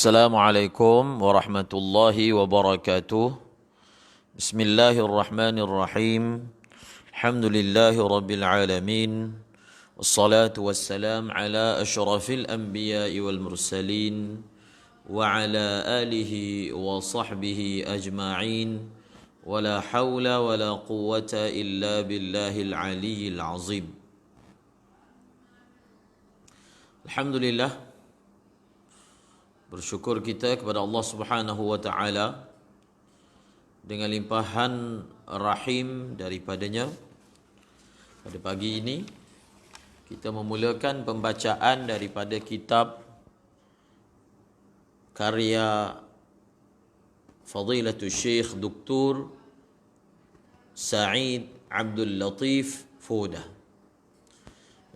Assalamualaikum warahmatullahi wabarakatuh. Bismillahirrahmanirrahim. Alhamdulillahi rabbil alamin. Wassalatu wassalam ala asyrafil anbiya'i wal mursalin wa ala alihi wa sahbihi ajma'in. Wala hawla wala quwwata illa billahil aliyyil azim. Alhamdulillah, bersyukur kita kepada Allah Subhanahu wa taala dengan limpahan rahim daripadanya. Pada pagi ini kita memulakan pembacaan daripada kitab karya Fadilatul Syekh Dr. Sa'id Abdul Latif Fodah,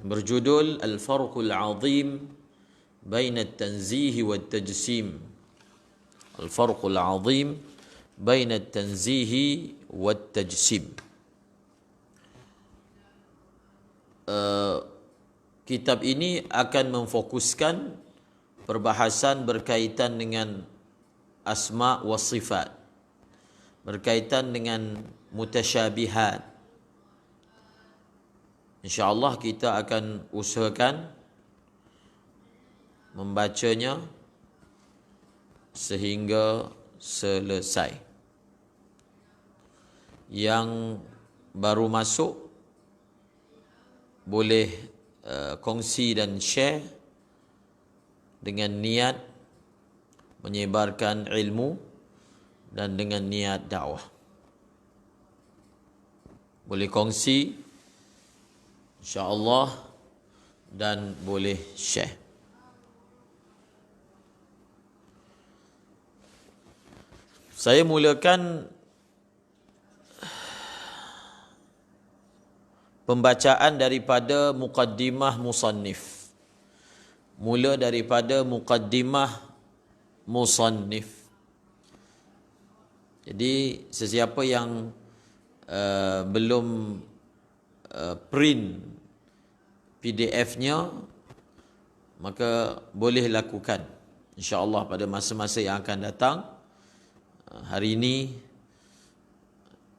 berjudul Al-Farqul Azim بين التنزيه والتجسيم. الفرق العظيم بين التنزيه والتجسيم. Kitab ini akan memfokuskan perbahasan berkaitan dengan asma wa sifat, berkaitan dengan mutasyabihat. InsyaAllah kita akan usahakan membacanya sehingga selesai. Yang baru masuk boleh kongsi dan share dengan niat menyebarkan ilmu dan dengan niat dakwah. Boleh kongsi insya-Allah dan boleh share. Saya mulakan pembacaan daripada muqaddimah musannif. Mula daripada muqaddimah musannif. Jadi sesiapa yang belum print PDF-nya, maka boleh lakukan insya-Allah pada masa-masa yang akan datang, hari ini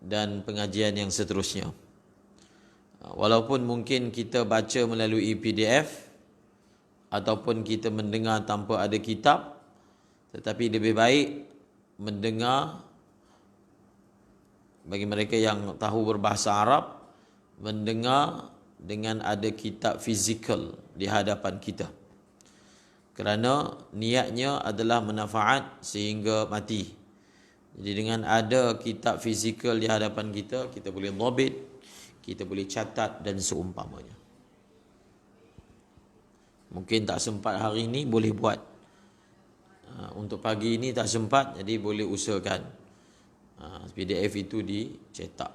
dan pengajian yang seterusnya. Walaupun mungkin kita baca melalui PDF ataupun kita mendengar tanpa ada kitab, tetapi lebih baik mendengar, bagi mereka yang tahu berbahasa Arab, mendengar dengan ada kitab fizikal di hadapan kita. Kerana niatnya adalah manfaat sehingga mati. Jadi dengan ada kitab fizikal di hadapan kita, kita boleh dhabit, kita boleh catat dan seumpamanya. Mungkin tak sempat hari ini, boleh buat. Untuk pagi ini tak sempat, jadi boleh usahakan PDF itu dicetak.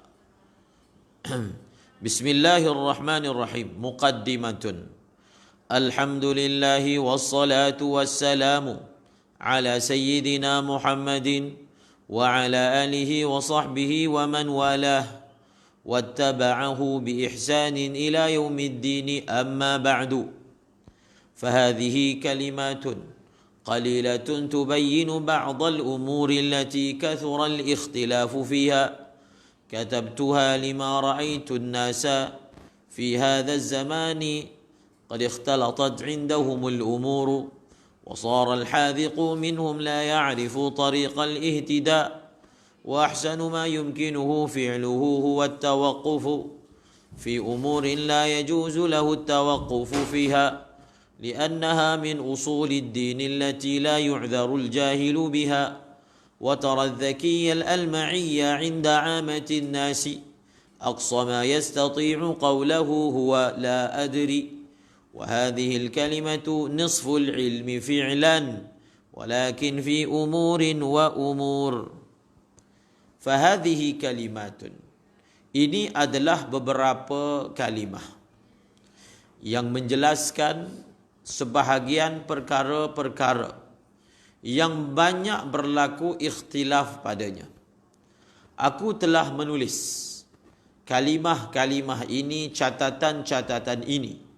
Bismillahirrahmanirrahim. Muqaddimatun. Alhamdulillahi wassalatu wassalamu ala sayyidina Muhammadin وعلى آله وصحبه ومن والاه واتبعه بإحسان إلى يوم الدين. أما بعد، فهذه كلمات قليلة تبين بعض الأمور التي كثر الاختلاف فيها، كتبتها لما رأيت الناس في هذا الزمان قد اختلطت عندهم الأمور، وصار الحاذق منهم لا يعرف طريق الاهتداء، وأحسن ما يمكنه فعله هو التوقف في أمور لا يجوز له التوقف فيها، لأنها من أصول الدين التي لا يعذر الجاهل بها. وترى الذكي الألمعي عند عامة الناس أقصى ما يستطيع قوله هو لا أدري، وهذه الكلمة نصف العلم فعلا، ولكن في أمور وأمور. فهذه كلمات. Ini adalah beberapa kalimah yang menjelaskan sebahagian perkara-perkara yang banyak berlaku ikhtilaf padanya. Aku telah menulis kalimah-kalimah ini, catatan-catatan ini,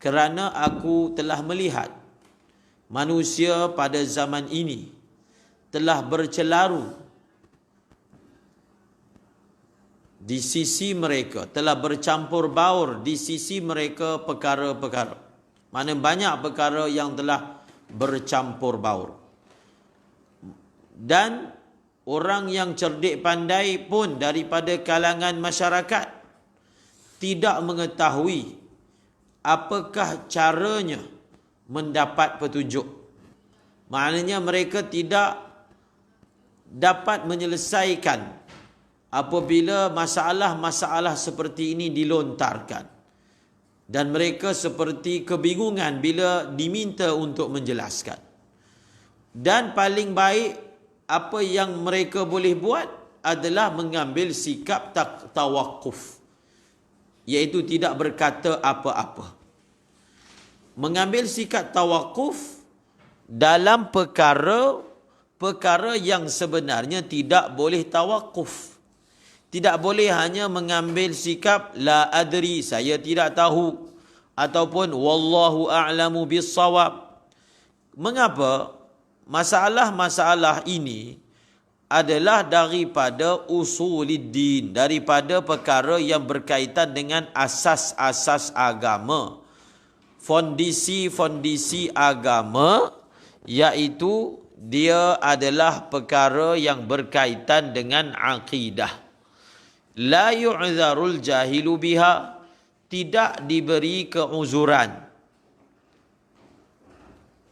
kerana aku telah melihat manusia pada zaman ini telah bercelaru di sisi mereka, telah bercampur baur di sisi mereka perkara-perkara. Mana banyak perkara yang telah bercampur baur. Dan orang yang cerdik pandai pun daripada kalangan masyarakat tidak mengetahui apakah caranya mendapat petunjuk. Maknanya mereka tidak dapat menyelesaikan apabila masalah-masalah seperti ini dilontarkan. Dan mereka seperti kebingungan bila diminta untuk menjelaskan. Dan paling baik apa yang mereka boleh buat adalah mengambil sikap tawakuf, iaitu tidak berkata apa-apa. Mengambil sikap tawakuf dalam perkara yang sebenarnya tidak boleh tawakuf. Tidak boleh hanya mengambil sikap la adri, saya tidak tahu, ataupun wallahu a'lamu bissawab. Mengapa? Masalah-masalah ini adalah daripada usuluddin, daripada perkara yang berkaitan dengan asas-asas agama, fondisi-fondisi agama, iaitu dia adalah perkara yang berkaitan dengan akidah. La yu'zarul jahilu biha, tidak diberi keuzuran.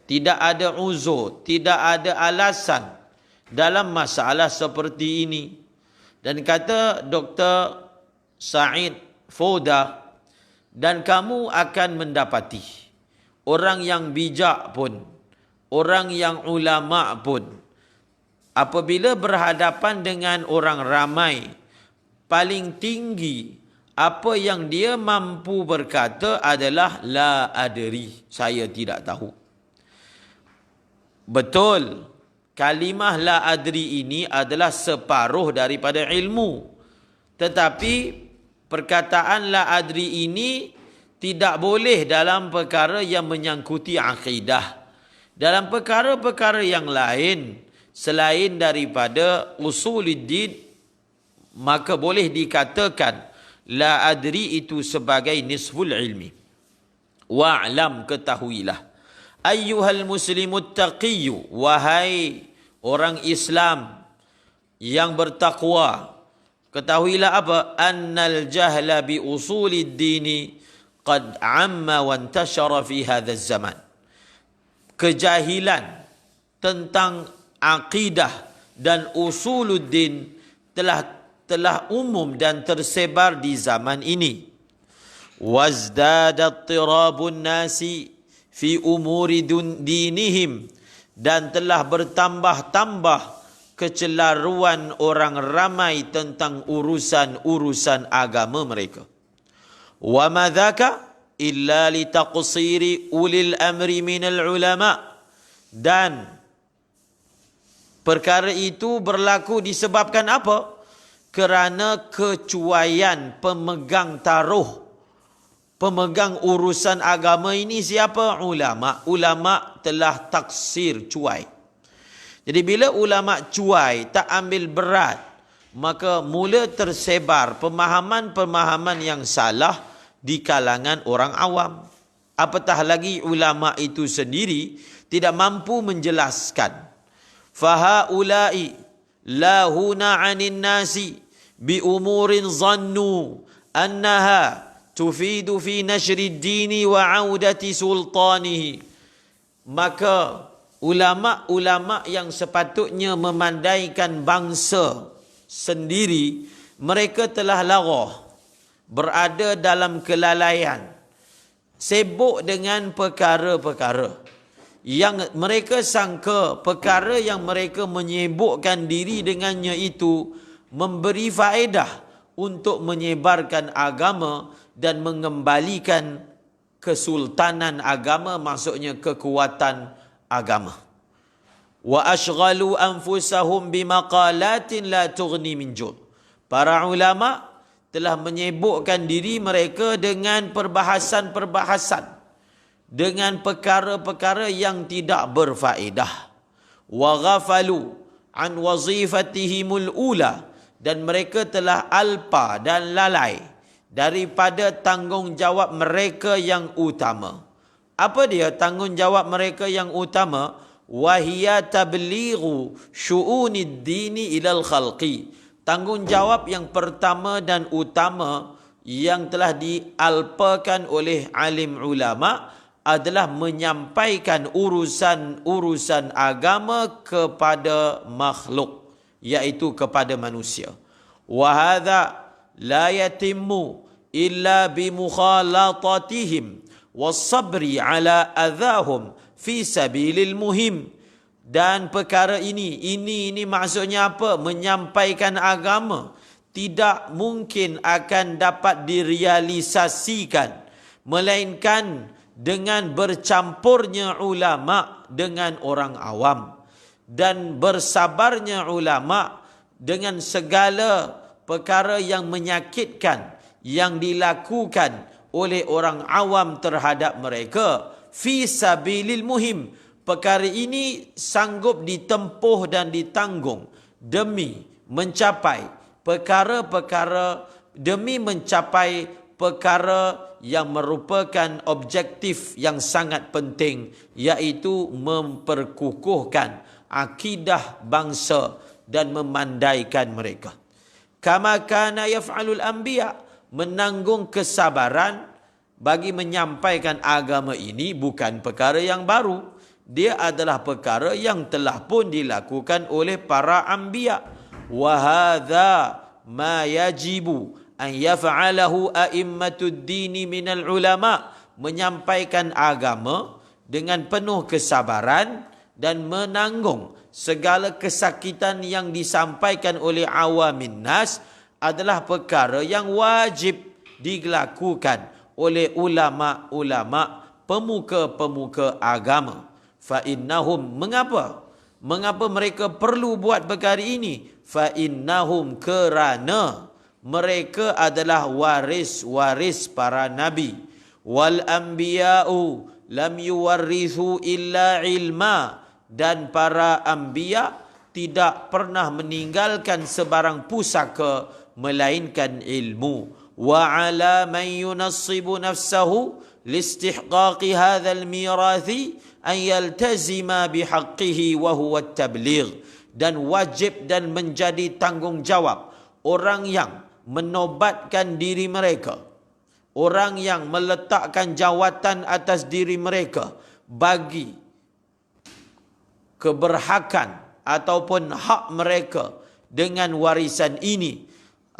Tidak ada uzur, tidak ada alasan dalam masalah seperti ini. Dan kata Dr. Said Fauda, dan kamu akan mendapati orang yang bijak pun, orang yang ulama pun, apabila berhadapan dengan orang ramai, paling tinggi apa yang dia mampu berkata adalah la adri, saya tidak tahu. Betul, kalimah la adri ini adalah separuh daripada ilmu. Tetapi perkataan la adri ini tidak boleh dalam perkara yang menyangkuti akidah. Dalam perkara-perkara yang lain selain daripada usuluddin, maka boleh dikatakan la adri itu sebagai nisful ilmi. Wa'lam, ketahuilah, ayyuhal muslimut taqiyyu, wahai orang Islam yang bertakwa, ketahuilah apa? Annal jahla bi usuliddini qad amma wa intashara fi hadha zaman. Kejahilan tentang akidah dan usuluddin telah umum dan tersebar di zaman ini. Wazdada tirabun nasi fi umuri dinihim, dan telah bertambah-tambah kecelaruan orang ramai tentang urusan-urusan agama mereka. Wa madzaka illa li taqsiri ulil amri minal ulama, dan perkara itu berlaku disebabkan apa? Kerana kecuaian pemegang taruh, pemegang urusan agama ini siapa? Ulama. Ulama telah taksir, cuai. Jadi bila ulama cuai, tak ambil berat, maka mula tersebar pemahaman-pemahaman yang salah di kalangan orang awam. Apatah lagi ulama itu sendiri tidak mampu menjelaskan. Fahaulai lahuna 'anin nasi bi umurin zannu annaha tufidu fi nashri ad-dini wa 'audati sultanihi. Maka ulama-ulama yang sepatutnya memandaikan bangsa sendiri, mereka telah larah, berada dalam kelalaian, sibuk dengan perkara-perkara yang mereka sangka perkara yang mereka menyibukkan diri dengannya itu memberi faedah untuk menyebarkan agama dan mengembalikan kesultanan agama, maksudnya kekuatan agama. Wa ashghalu anfusahum bimaqalatin la tughni min ju'. Para ulama telah menyibukkan diri mereka dengan perbahasan-perbahasan, dengan perkara-perkara yang tidak berfaedah. Wa ghafalu an wazifatihimul ula, dan mereka telah alpa dan lalai daripada tanggungjawab mereka yang utama. Apa dia tanggungjawab mereka yang utama? Wahiya tablighu syu'unid dini ilal khalqi. Tanggungjawab yang pertama dan utama yang telah dialpakan oleh alim ulama adalah menyampaikan urusan-urusan agama kepada makhluk, iaitu kepada manusia. Wa hadza la yatimmu illa bi mukhalatatihim was-sabri ala adahum fi sabilil muhim. Dan perkara ini maksudnya apa? Menyampaikan agama tidak mungkin akan dapat direalisasikan melainkan dengan bercampurnya ulama dengan orang awam, dan bersabarnya ulama dengan segala perkara yang menyakitkan yang dilakukan oleh orang awam terhadap mereka. Fi sabilil muhim. Perkara ini sanggup ditempuh dan ditanggung demi mencapai perkara yang merupakan objektif yang sangat penting, iaitu memperkukuhkan akidah bangsa dan memandaikan mereka. Kama kana yaf'alul anbiya, menanggung kesabaran bagi menyampaikan agama ini bukan perkara yang baru. Dia adalah perkara yang telah pun dilakukan oleh para anbiya. Wa hadza ma yajibu an yaf'alahu a'immatud dini minal ulama. Menyampaikan agama dengan penuh kesabaran dan menanggung segala kesakitan yang disampaikan oleh awamin nas adalah perkara yang wajib dilakukan oleh ulama-ulama, pemuka-pemuka agama. Fa innahum, mengapa mereka perlu buat perkara ini? Fa innahum, kerana mereka adalah waris-waris para nabi. Wal anbiya'u lam yuwarrithu illa ilma, dan para anbiya tidak pernah meninggalkan sebarang pusaka melainkan ilmu. Wa ala man yunassibu nafsahu listihqaqi hadzal mirathi an yaltazima bihaqqihi wa huwa at-tabligh. Dan wajib dan menjadi tanggungjawab orang yang menobatkan diri mereka, orang yang meletakkan jawatan atas diri mereka bagi keberhakan ataupun hak mereka dengan warisan ini.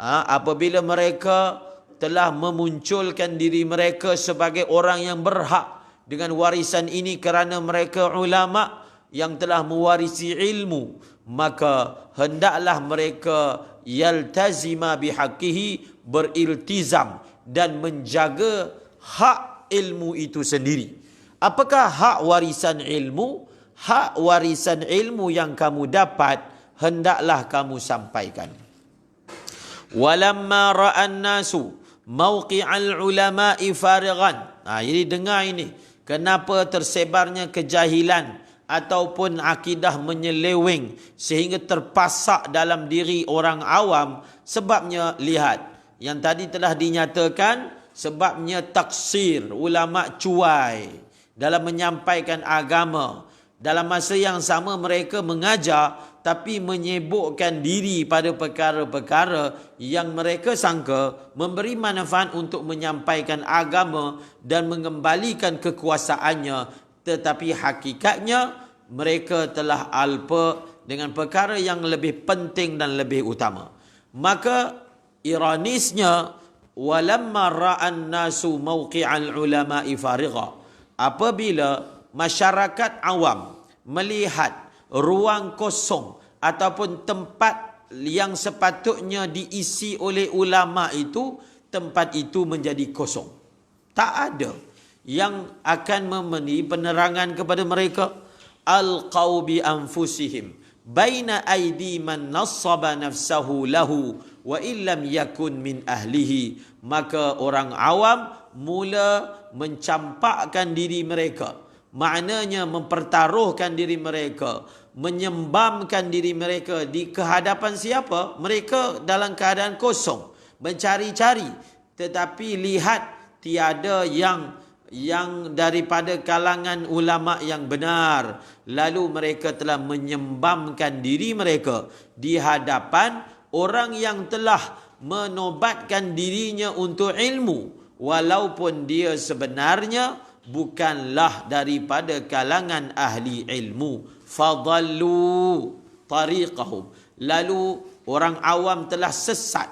Apabila mereka telah memunculkan diri mereka sebagai orang yang berhak dengan warisan ini kerana mereka ulama yang telah mewarisi ilmu, maka hendaklah mereka yaltazima bihaqqihi, beriltizam dan menjaga hak ilmu itu sendiri. Apakah hak warisan ilmu? Hak warisan ilmu yang kamu dapat hendaklah kamu sampaikan. Walamma ra'an nasu mauqi'al ulama'i farighan. Jadi dengar ini, kenapa tersebarnya kejahilan ataupun akidah menyeleweng sehingga terpasak dalam diri orang awam? Sebabnya lihat, yang tadi telah dinyatakan, sebabnya taksir, ulama cuai dalam menyampaikan agama. Dalam masa yang sama mereka mengajar tapi menyibukkan diri pada perkara-perkara yang mereka sangka memberi manfaat untuk menyampaikan agama dan mengembalikan kekuasaannya, tetapi hakikatnya mereka telah alpa dengan perkara yang lebih penting dan lebih utama. Maka ironisnya, walamma ra'an nasu mauqi'al ulama'i farigha, apabila masyarakat awam melihat ruang kosong ataupun tempat yang sepatutnya diisi oleh ulama itu, tempat itu menjadi kosong. Tak ada yang akan memberi penerangan kepada mereka. Alqaw bi anfusihim baina aidi man nassaba nafsahu lahu wa illam yakun min ahlihi. Maka orang awam mula mencampakkan diri mereka, maknanya mempertaruhkan diri mereka, menyembamkan diri mereka di kehadapan siapa? Mereka dalam keadaan kosong, mencari-cari, tetapi lihat tiada yang daripada kalangan ulama yang benar, lalu mereka telah menyembamkan diri mereka di hadapan orang yang telah menobatkan dirinya untuk ilmu, walaupun dia sebenarnya bukanlah daripada kalangan ahli ilmu. Fadallu tariqahum, lalu orang awam telah sesat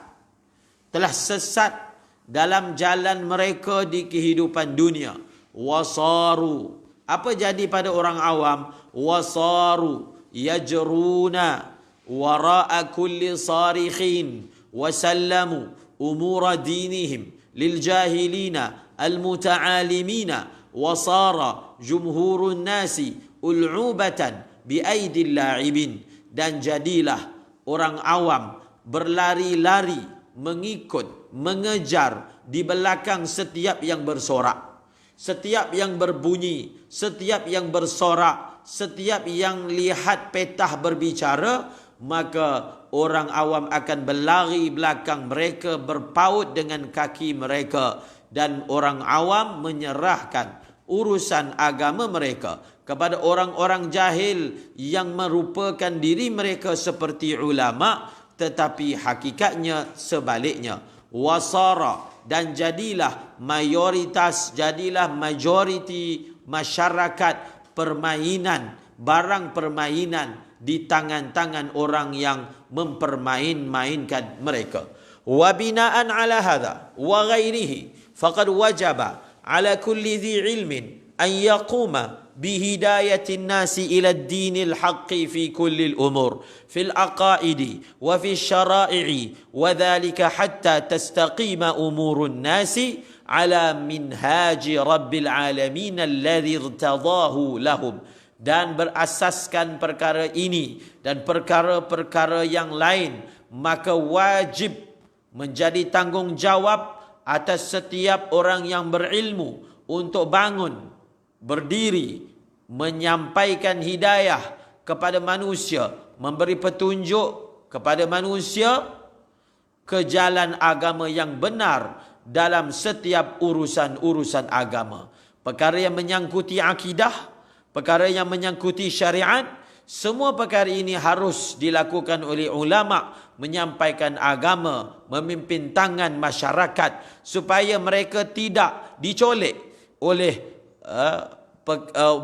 dalam jalan mereka di kehidupan dunia. Wasaru, apa jadi pada orang awam? Wasaru yajruna wara'a kulli sarikhin wasallamu umura dinihim lil jahilina al muta'alimina wasara jumhurun nasi ul'ubatan bi aidil la'ibin. Dan jadilah orang awam berlari-lari, mengikut, mengejar di belakang setiap yang bersorak, setiap yang berbunyi, setiap yang bersorak, setiap yang lihat petah berbicara, maka orang awam akan berlari belakang mereka, berpaut dengan kaki mereka, dan orang awam menyerahkan urusan agama mereka kepada orang-orang jahil yang merupakan diri mereka seperti ulama, tetapi hakikatnya sebaliknya. Wasara, dan jadilah mayoritas, jadilah majoriti masyarakat permainan, barang permainan di tangan-tangan orang yang mempermain-mainkan mereka. Wa bina'an ala hadha wa ghairihi faqad wajaba ala kulli dhi ilmin an yaquma بهداية الناس إلى الدين الحق في كل الأمور في العقائد وفي الشرائع وذلك حتى تستقيم أمور الناس على منهاج رب العالمين الذي ارتضاه لهم. Dan berasaskan perkara ini dan perkara-perkara yang lain, maka wajib menjadi tanggungjawab atas setiap orang yang berilmu untuk bangun, berdiri, menyampaikan hidayah kepada manusia, memberi petunjuk kepada manusia ke jalan agama yang benar dalam setiap urusan-urusan agama. Perkara yang menyangkuti akidah, perkara yang menyangkuti syariat, semua perkara ini harus dilakukan oleh ulama, menyampaikan agama, memimpin tangan masyarakat supaya mereka tidak dicolek oleh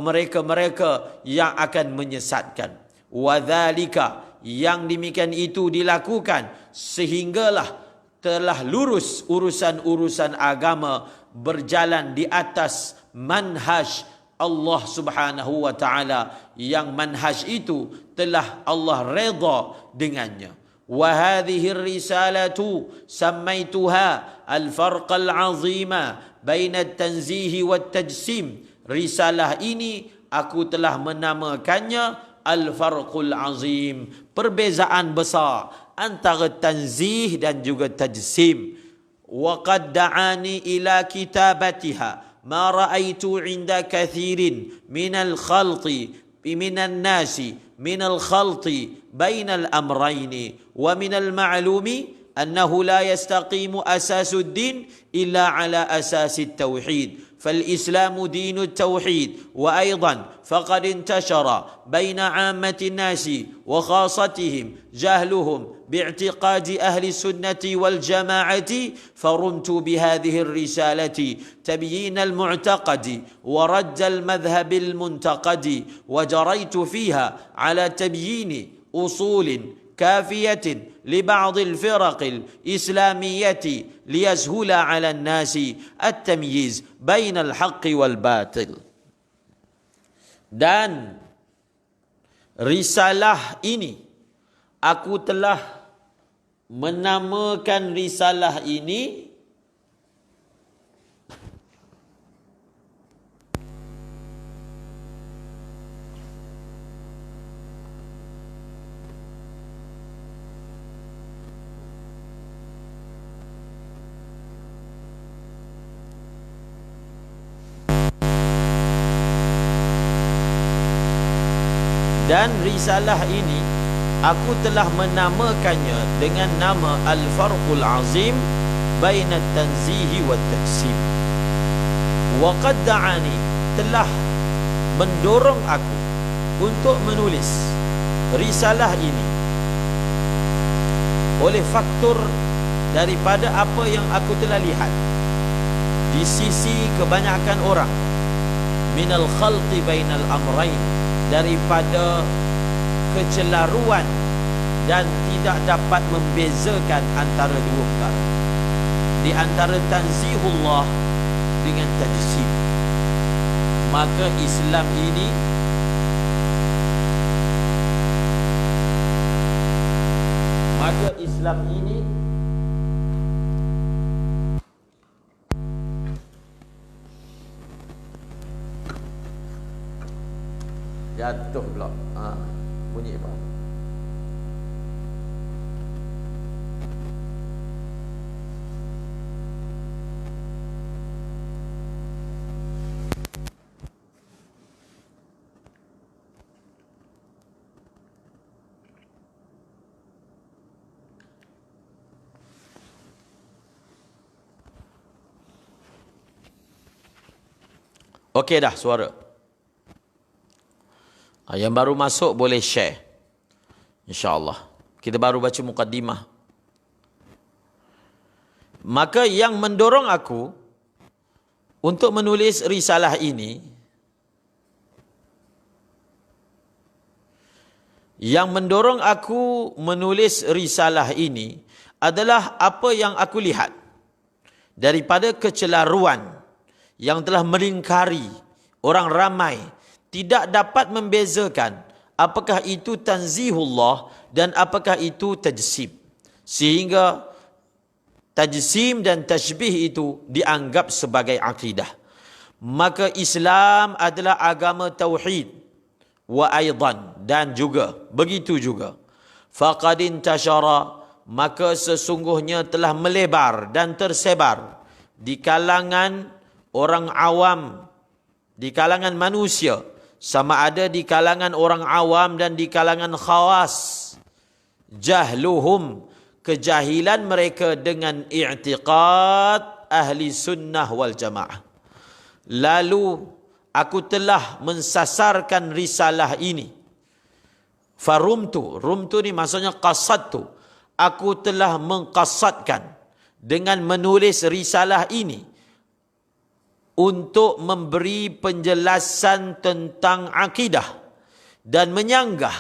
mereka-mereka yang akan menyesatkan. Wadzalika, yang demikian itu dilakukan sehinggalah telah lurus urusan-urusan agama berjalan di atas manhaj Allah Subhanahu wa taala, yang manhaj itu telah Allah redha dengannya. Wa hadhihi ar-risalatu sammaituha al-farq al-'azima baina at-tanzih wa at-tajsim. Risalah ini aku telah menamakannya al-farqul azim, perbezaan besar antara tanzih dan juga tajsim. Wa qad da'ani ila kitabatiha ma ra'aitu 'inda kathirin min al-khalti min an-nasi min al-khalti baina al-amrayn wa min al-ma'lumi annahu la yastaqimu asasud din illa ala asasit tauhid. فالإسلام دين التوحيد، وأيضا فقد انتشر بين عامة الناس وخاصتهم جهلهم باعتقاد أهل السنة والجماعة، فرمت بهذه الرسالة تبيين المعتقد ورد المذهب المنتقد، وجريت فيها على تبيين أصول كافية لبعض الفرق الإسلامية ليسهل على الناس التمييز بين الحق والباطل. Dan risalah ini aku telah menamakan risalah ini Dan risalah ini aku telah menamakannya dengan nama Al-Farqul Azim baina tanzihi wa tajsim. Wa qad da'ani, telah mendorong aku untuk menulis risalah ini oleh faktor daripada apa yang aku telah lihat di sisi kebanyakan orang, minal khalti bainal amrain, daripada kecelaruan dan tidak dapat membezakan antara dua perkara, di antara tanzihullah dengan tajsim. Maka Islam ini jatuh pula. Bunyi apa? Okey dah suara. Yang baru masuk boleh share, InsyaAllah. Kita baru baca mukaddimah. Maka yang mendorong aku untuk menulis risalah ini, adalah apa yang aku lihat daripada kecelaruan yang telah melingkari orang ramai, tidak dapat membezakan apakah itu tanzihullah dan apakah itu tajsim, sehingga tajsim dan tashbih itu dianggap sebagai akidah. Maka Islam adalah agama tauhid wa aidan, dan juga begitu juga faqad intashara, maka sesungguhnya telah melebar dan tersebar di kalangan orang awam, di kalangan manusia, sama ada di kalangan orang awam dan di kalangan khawas, jahluhum, kejahilan mereka dengan i'tiqad ahli sunnah wal jamaah. Lalu aku telah mensasarkan risalah ini. Farumtu, rumtu ni maksudnya qasadtu, aku telah mengqasadkan dengan menulis risalah ini untuk memberi penjelasan tentang akidah dan menyanggah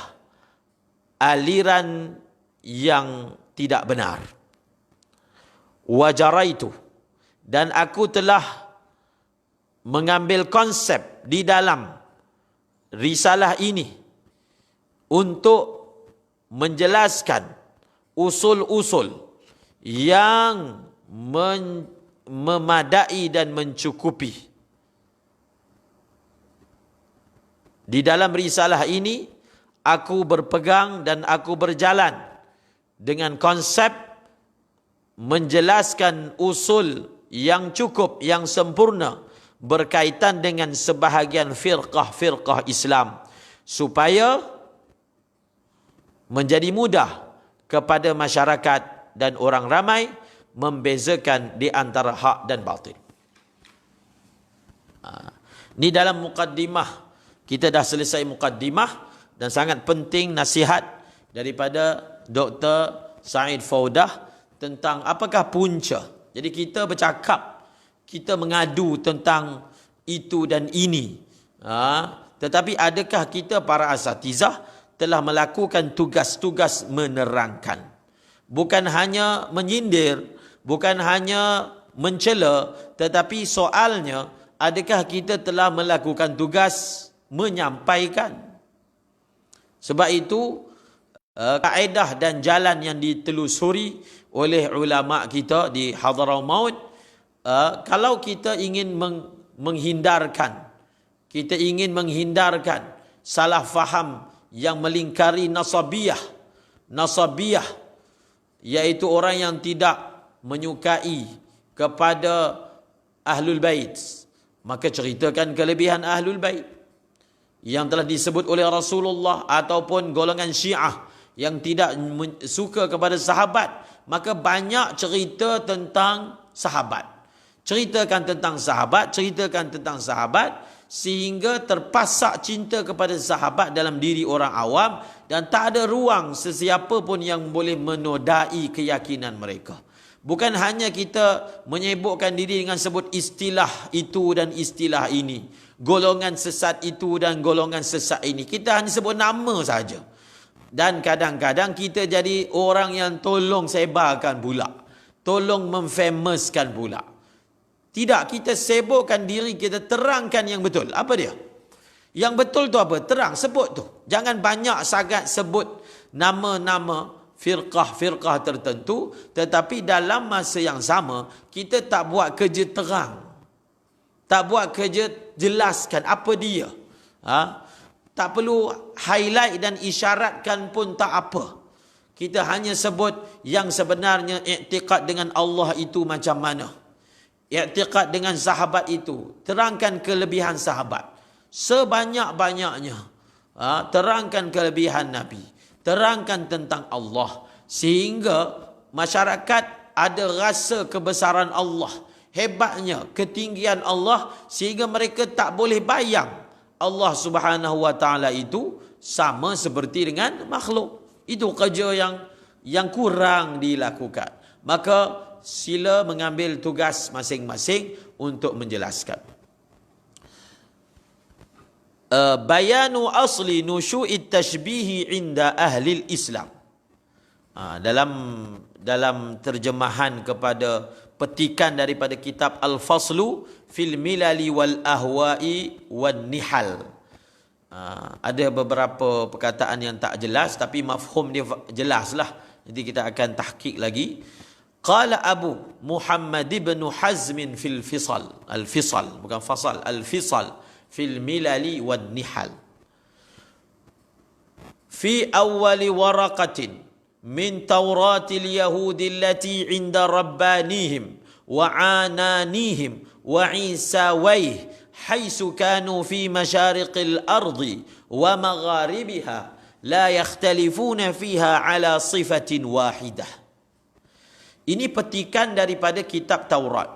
aliran yang tidak benar. Wajaraitu, dan aku telah mengambil konsep di dalam risalah ini untuk menjelaskan usul-usul yang memadai dan mencukupi. Di dalam risalah ini aku berpegang dan aku berjalan dengan konsep menjelaskan usul yang cukup, yang sempurna berkaitan dengan sebahagian firqah-firqah Islam, supaya menjadi mudah kepada masyarakat dan orang ramai membezakan di antara hak dan batil. Ini dalam mukaddimah. Kita dah selesai mukaddimah, dan sangat penting nasihat daripada Dr. Said Faudah tentang apakah punca. Jadi kita bercakap, kita mengadu tentang itu dan ini. Tetapi adakah kita para asatizah telah melakukan tugas-tugas menerangkan? Bukan hanya menyindir, bukan hanya mencela, tetapi soalnya, adakah kita telah melakukan tugas menyampaikan? Sebab itu, kaedah dan jalan yang ditelusuri oleh ulama kita di Hadramaut, kalau kita ingin menghindarkan salah faham yang melingkari nasabiyah, iaitu orang yang tidak menyukai kepada Ahlul Bait, maka ceritakan kelebihan Ahlul Bait. yang telah disebut oleh Rasulullah ataupun golongan Syiah yang tidak suka kepada sahabat, maka banyak cerita tentang sahabat. Ceritakan tentang sahabat sehingga terpasak cinta kepada sahabat dalam diri orang awam dan tak ada ruang sesiapa pun yang boleh menodai keyakinan mereka. Bukan hanya kita menyebutkan diri dengan sebut istilah itu dan istilah ini, golongan sesat itu dan golongan sesat ini. Kita hanya sebut nama saja. Dan kadang-kadang kita jadi orang yang tolong sebarkan pula, tolong memfamouskan pula. Tidak, kita sibukkan diri kita, terangkan yang betul. Apa dia? Yang betul tu apa? Terang, sebut tu. Jangan banyak sangat sebut nama-nama firqah-firqah tertentu, tetapi dalam masa yang sama kita tak buat kerja terang, tak buat kerja jelaskan apa dia. Tak perlu highlight dan isyaratkan pun tak apa. Kita hanya sebut yang sebenarnya i'tiqad dengan Allah itu macam mana, i'tiqad dengan sahabat itu, terangkan kelebihan sahabat sebanyak-banyaknya. Terangkan kelebihan Nabi, terangkan tentang Allah, sehingga masyarakat ada rasa kebesaran Allah, hebatnya, ketinggian Allah, sehingga mereka tak boleh bayang Allah Subhanahu wa taala itu sama seperti dengan makhluk. Itu kerja yang kurang dilakukan. Maka sila mengambil tugas masing-masing untuk menjelaskan. Bayanu asli nusyu'it tashbihi inda ahli Islam. Dalam terjemahan kepada petikan daripada kitab Al-Faslu fil milali wal ahwa'i wan nihal. Ada beberapa perkataan yang tak jelas, tapi mafhum dia jelaslah. Nanti kita akan tahqiq lagi. Qala Abu Muhammad ibn Hazm fil Fisal. Al-Fisal, bukan fasal, Al-Fisal fil milali wan nihal. Fi awwali waraqatin min Tauratil Yahudi allati 'inda rabbanihim wa 'ananihim wa Isawaih haitsu kanu fi masyariqil ardi wa magharibiha la yakhtalifuna fiha ala sifatin wahidah. Ini petikan daripada kitab Taurat.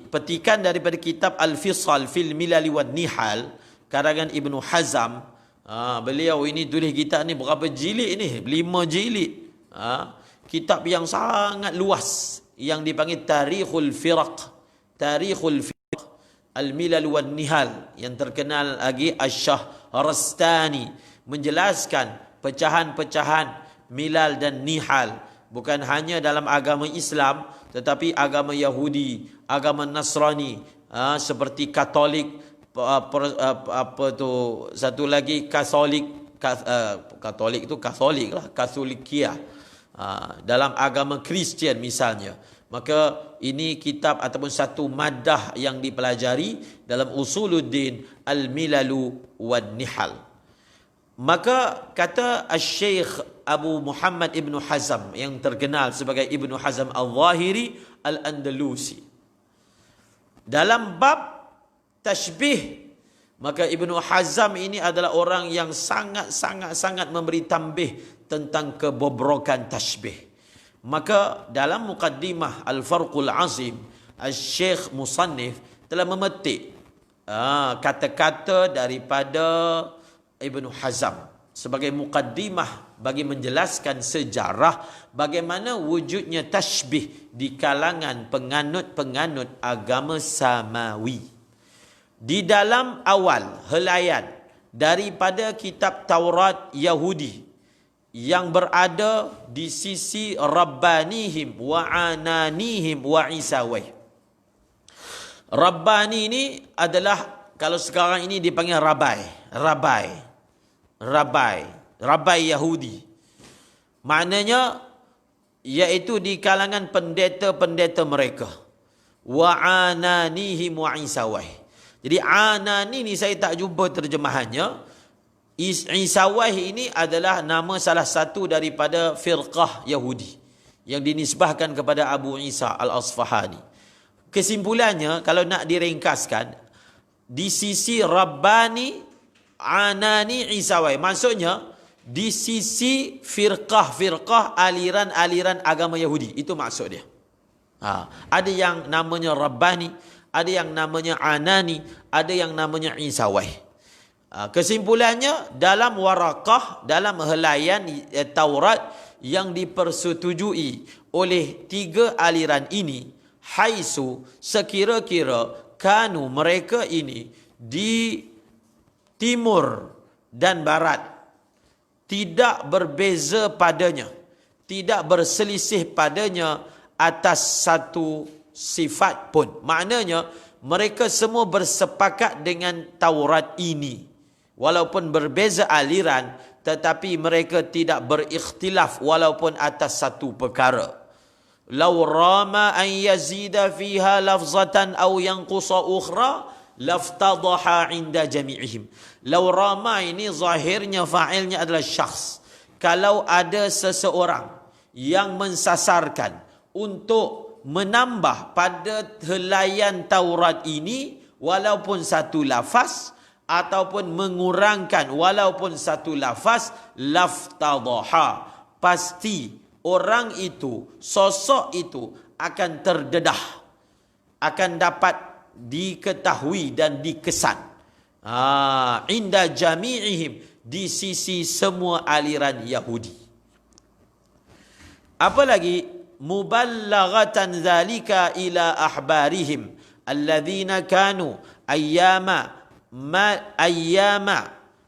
Petikan daripada kitab Al-Fisal fil Milali wan Nihal karangan Ibnu Hazm. Beliau ini tulis kitab ni berapa jilid ni? 5 jilid. Kitab yang sangat luas yang dipanggil Tarikhul Firaq. Tarikhul Firaq Al-Milal wan Nihal, yang terkenal lagi Asy-Syahrastani, menjelaskan pecahan-pecahan milal dan nihal, bukan hanya dalam agama Islam tetapi agama Yahudi, agama Nasrani, seperti Katolik, satu lagi Katolik itu Katolik lah, Katolikia, dalam agama Kristian misalnya. Maka ini kitab ataupun satu madah yang dipelajari dalam Usuluddin Al-Milalu wan Nihal. Maka kata Syekh Abu Muhammad Ibn Hazm yang terkenal sebagai Ibn Hazm Al-Zahiri Al-Andalusi, dalam bab tashbih, maka Ibn Hazm ini adalah orang yang sangat memberi tambih tentang kebobrokan tashbih. Maka dalam muqaddimah Al-Farqul Azim, Syekh Musannif telah memetik kata-kata daripada Ibn Hazm sebagai muqaddimah bagi menjelaskan sejarah bagaimana wujudnya tashbih di kalangan penganut-penganut agama samawi. Di dalam awal helaian daripada kitab Taurat Yahudi yang berada di sisi Rabbanihim wa Ananihim wa Isawaih. Rabbani ini adalah, kalau sekarang ini dipanggil Rabai Yahudi. Maknanya iaitu di kalangan pendeta-pendeta mereka. Wa Ananihim wa Isawaih. Jadi Anani ni saya tak jumpa terjemahannya. Isawaih ini adalah nama salah satu daripada firqah Yahudi yang dinisbahkan kepada Abu Isa Al-Asfahani. Kesimpulannya, kalau nak diringkaskan, di sisi Rabbani, Anani, Isawai. Maksudnya di sisi firqah-firqah, aliran-aliran agama Yahudi. Itu maksud dia. Ada yang namanya Rabbani, ada yang namanya Anani, ada yang namanya Isawai. Kesimpulannya, dalam Waraqah, dalam helaian Taurat yang dipersetujui oleh tiga aliran ini, haisu, sekira-kira, kanu, mereka ini di timur dan barat, tidak berbeza padanya, tidak berselisih padanya atas satu sifat pun. Maknanya mereka semua bersepakat dengan Taurat ini. Walaupun berbeza aliran, tetapi mereka tidak berikhtilaf walaupun atas satu perkara. Law rama an yazida fiha lafzatan aw yanqusa ukhra laftadaha inda jami'ihim. Law rama ini zahirnya fa'ilnya adalah syakhs. Kalau ada seseorang yang mensasarkan untuk menambah pada helaian Taurat ini walaupun satu lafaz, ataupun mengurangkan walaupun satu lafaz, laftadaha, pasti orang itu, sosok itu akan terdedah, akan dapat diketahui dan dikesan. Inda jami'ihim, di sisi semua aliran Yahudi. Apalagi muballaghatan zalika ila ahbarihim alladhina kanu ayyama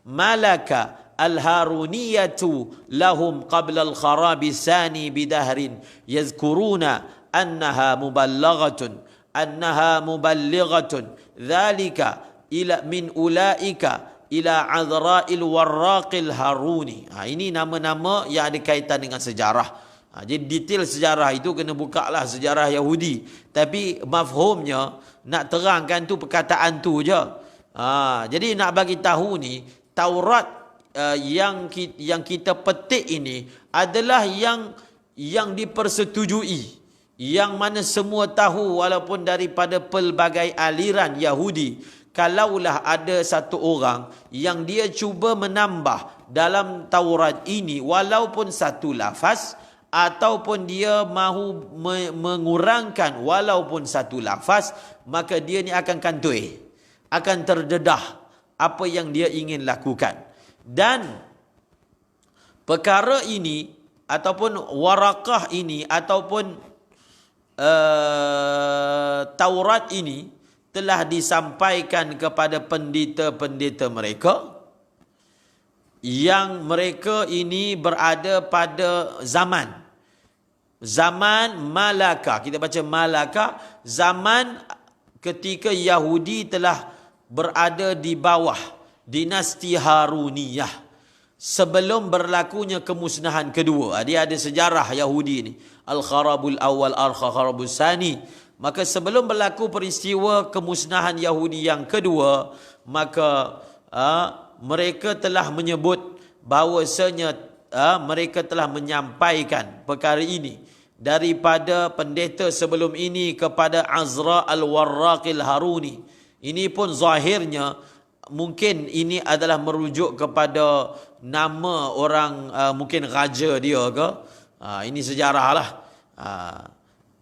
malaka al-haruniyatu lahum qabla al-kharab sani bidahrin yazkuruna annaha muballighatun dhalika ila min ulaika ila azra'il warraqil haruni. Ini nama-nama yang ada kaitan dengan sejarah. Jadi detail sejarah itu kena bukalah sejarah Yahudi. Tapi mafhumnya nak terangkan tu perkataan tu je. Jadi nak bagi tahu ni, Taurat yang kita petik ini adalah yang dipersetujui, yang mana semua tahu walaupun daripada pelbagai aliran Yahudi. Kalaulah ada satu orang yang dia cuba menambah dalam Taurat ini walaupun satu lafaz, ataupun dia mahu mengurangkan walaupun satu lafaz, maka dia ni akan kantoi, akan terdedah apa yang dia ingin lakukan. Dan perkara ini ataupun Waraqah ini ataupun Taurat ini telah disampaikan kepada pendeta-pendeta mereka, yang mereka ini berada pada zaman Malaka. Kita baca Malaka, zaman ketika Yahudi telah berada di bawah dinasti Haruniyah, sebelum berlakunya kemusnahan kedua. Dia ada sejarah Yahudi ini, Al-Kharabul Awal, Al-Kharabul Sani. Maka sebelum berlaku peristiwa kemusnahan Yahudi yang kedua, maka mereka telah menyebut bahawasanya mereka telah menyampaikan perkara ini daripada pendeta sebelum ini kepada Azra al-Warraqil Haruni. Ini pun zahirnya mungkin ini adalah merujuk kepada nama orang, mungkin raja dia ke. Ini sejarah lah.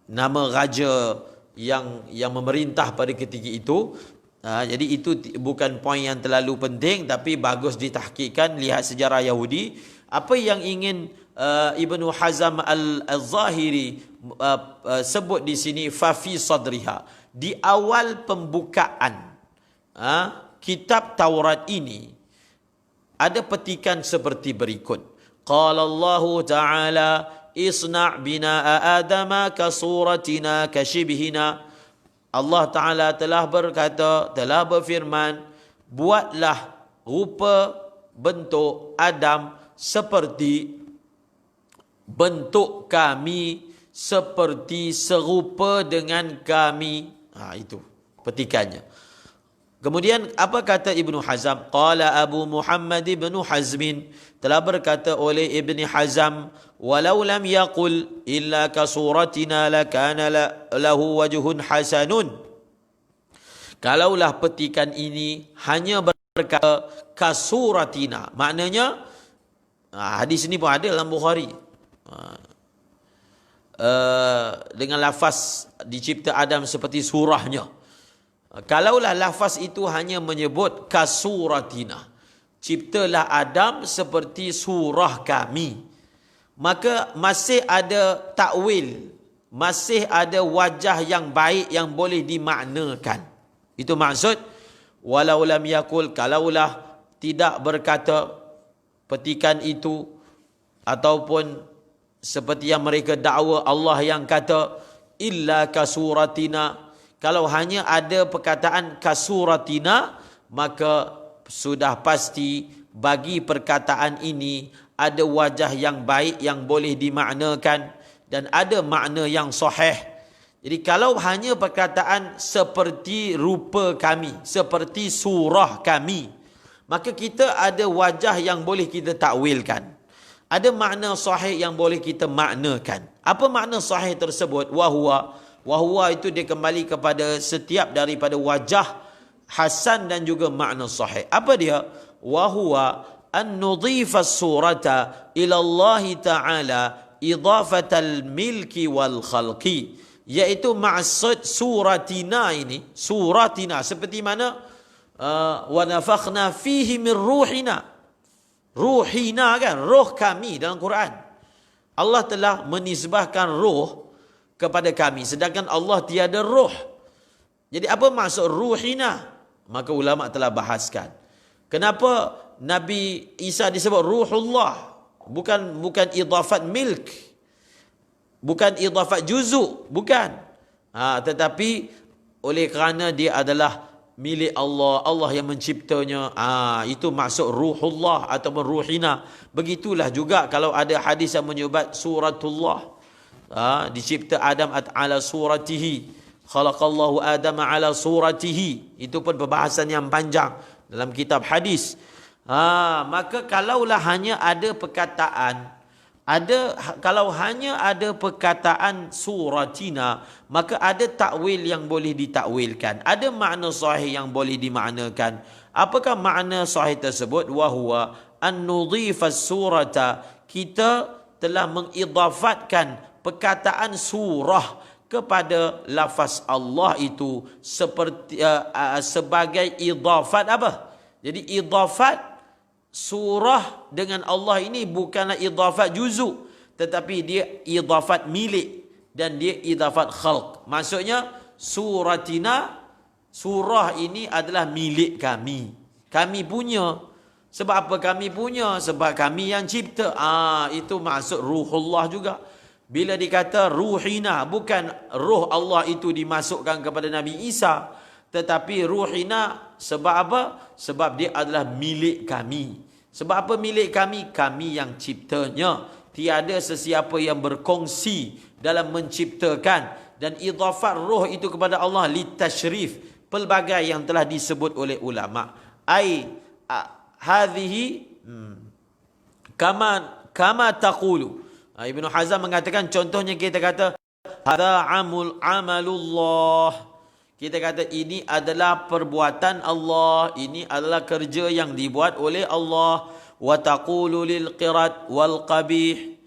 Nama raja yang memerintah pada ketika itu. Jadi itu bukan poin yang terlalu penting, tapi bagus ditahqiqkan. Lihat sejarah Yahudi. Apa yang ingin Ibnu Hazm al-Zahiri sebut di sini, fafi sadriha, di awal pembukaan kitab Taurat ini ada petikan seperti berikut. Qala Allah Ta'ala isna' bina'a adama ka suratina ka shibhina. Allah Ta'ala telah berkata, telah berfirman, buatlah rupa bentuk Adam seperti bentuk kami, seperti serupa dengan kami. Itu petikannya. Kemudian apa kata Ibnu Hazm? Qala Abu Muhammad Ibnu Hazmin, telah berkata oleh Ibni Hazm, walau lam yaqul illa ka suratina lakana lahu wajhun hasanun. Kalaulah petikan ini hanya berkata kasuratina, maknanya hadis ini pun ada dalam Bukhari, dengan lafaz dicipta Adam seperti surahnya. Kalaulah lafaz itu hanya menyebut kasuratina, ciptalah Adam seperti surah kami, maka masih ada takwil, masih ada wajah yang baik yang boleh dimaknakan. Itu maksud walau lam yakul, kalaulah tidak berkata petikan itu, ataupun seperti yang mereka dakwa Allah yang kata illa kasuratina, kalau hanya ada perkataan kasuratina, maka sudah pasti bagi perkataan ini ada wajah yang baik yang boleh dimaknakan dan ada makna yang sahih. Jadi kalau hanya perkataan seperti rupa kami, seperti surah kami, maka kita ada wajah yang boleh kita takwilkan. Ada makna sahih yang boleh kita maknakan. Apa makna sahih tersebut? Wahwa itu dia kembali kepada setiap daripada wajah hasan dan juga makna sahih. Apa dia? Wahwa an nudhifa surata ila Allah Ta'ala idafatal milki wal khalqi, iaitu maksud suratina ini, suratina seperti mana wa nafakhna fihi min ruhina, ruhina kan, roh kami dalam Quran. Allah telah menisbahkan roh kepada kami, sedangkan Allah tiada roh. Jadi apa maksud ruhina? Maka ulama telah bahaskan kenapa Nabi Isa disebut ruhullah, bukan idafat milk, bukan idafat juzu, bukan. Tetapi oleh kerana dia adalah milik Allah, Allah yang menciptanya. Itu maksud ruhullah ataupun ruhina. Begitulah juga kalau ada hadis yang menyebut suratullah. Dicipta Adam ala suratihi, khalaqallahu Adam ala suratihi. Itu pun perbahasan yang panjang dalam kitab hadis. Maka kalaulah hanya ada perkataan, kalau hanya ada perkataan suratina, maka ada takwil yang boleh ditakwilkan, ada makna sahih yang boleh dimaknakan. Apakah makna sahih tersebut? Wahwa an nudhifa surata, kita telah mengidafatkan perkataan surah kepada lafaz Allah itu seperti sebagai idafat apa? Jadi idafat surah dengan Allah ini bukanlah idafat juzu, tetapi dia idafat milik dan dia idafat khalq. Maksudnya suratina, surah ini adalah milik kami, kami punya. Sebab apa kami punya? Sebab kami yang cipta. Itu maksud ruhullah juga. Bila dikata ruhina, bukan ruh Allah itu dimasukkan kepada Nabi Isa, tetapi ruhina sebab apa? Sebab dia adalah milik kami. Sebab apa milik kami? Kami yang ciptanya. Tiada sesiapa yang berkongsi dalam menciptakan. Dan idafat ruh itu kepada Allah litashrif, pelbagai yang telah disebut oleh ulama. Hadhihi kama taqulu. Ibnu Hazm mengatakan, contohnya kita kata hadza amalullah, kita kata ini adalah perbuatan Allah, ini adalah kerja yang dibuat oleh Allah. Wa taqulu lil qirat wal qabih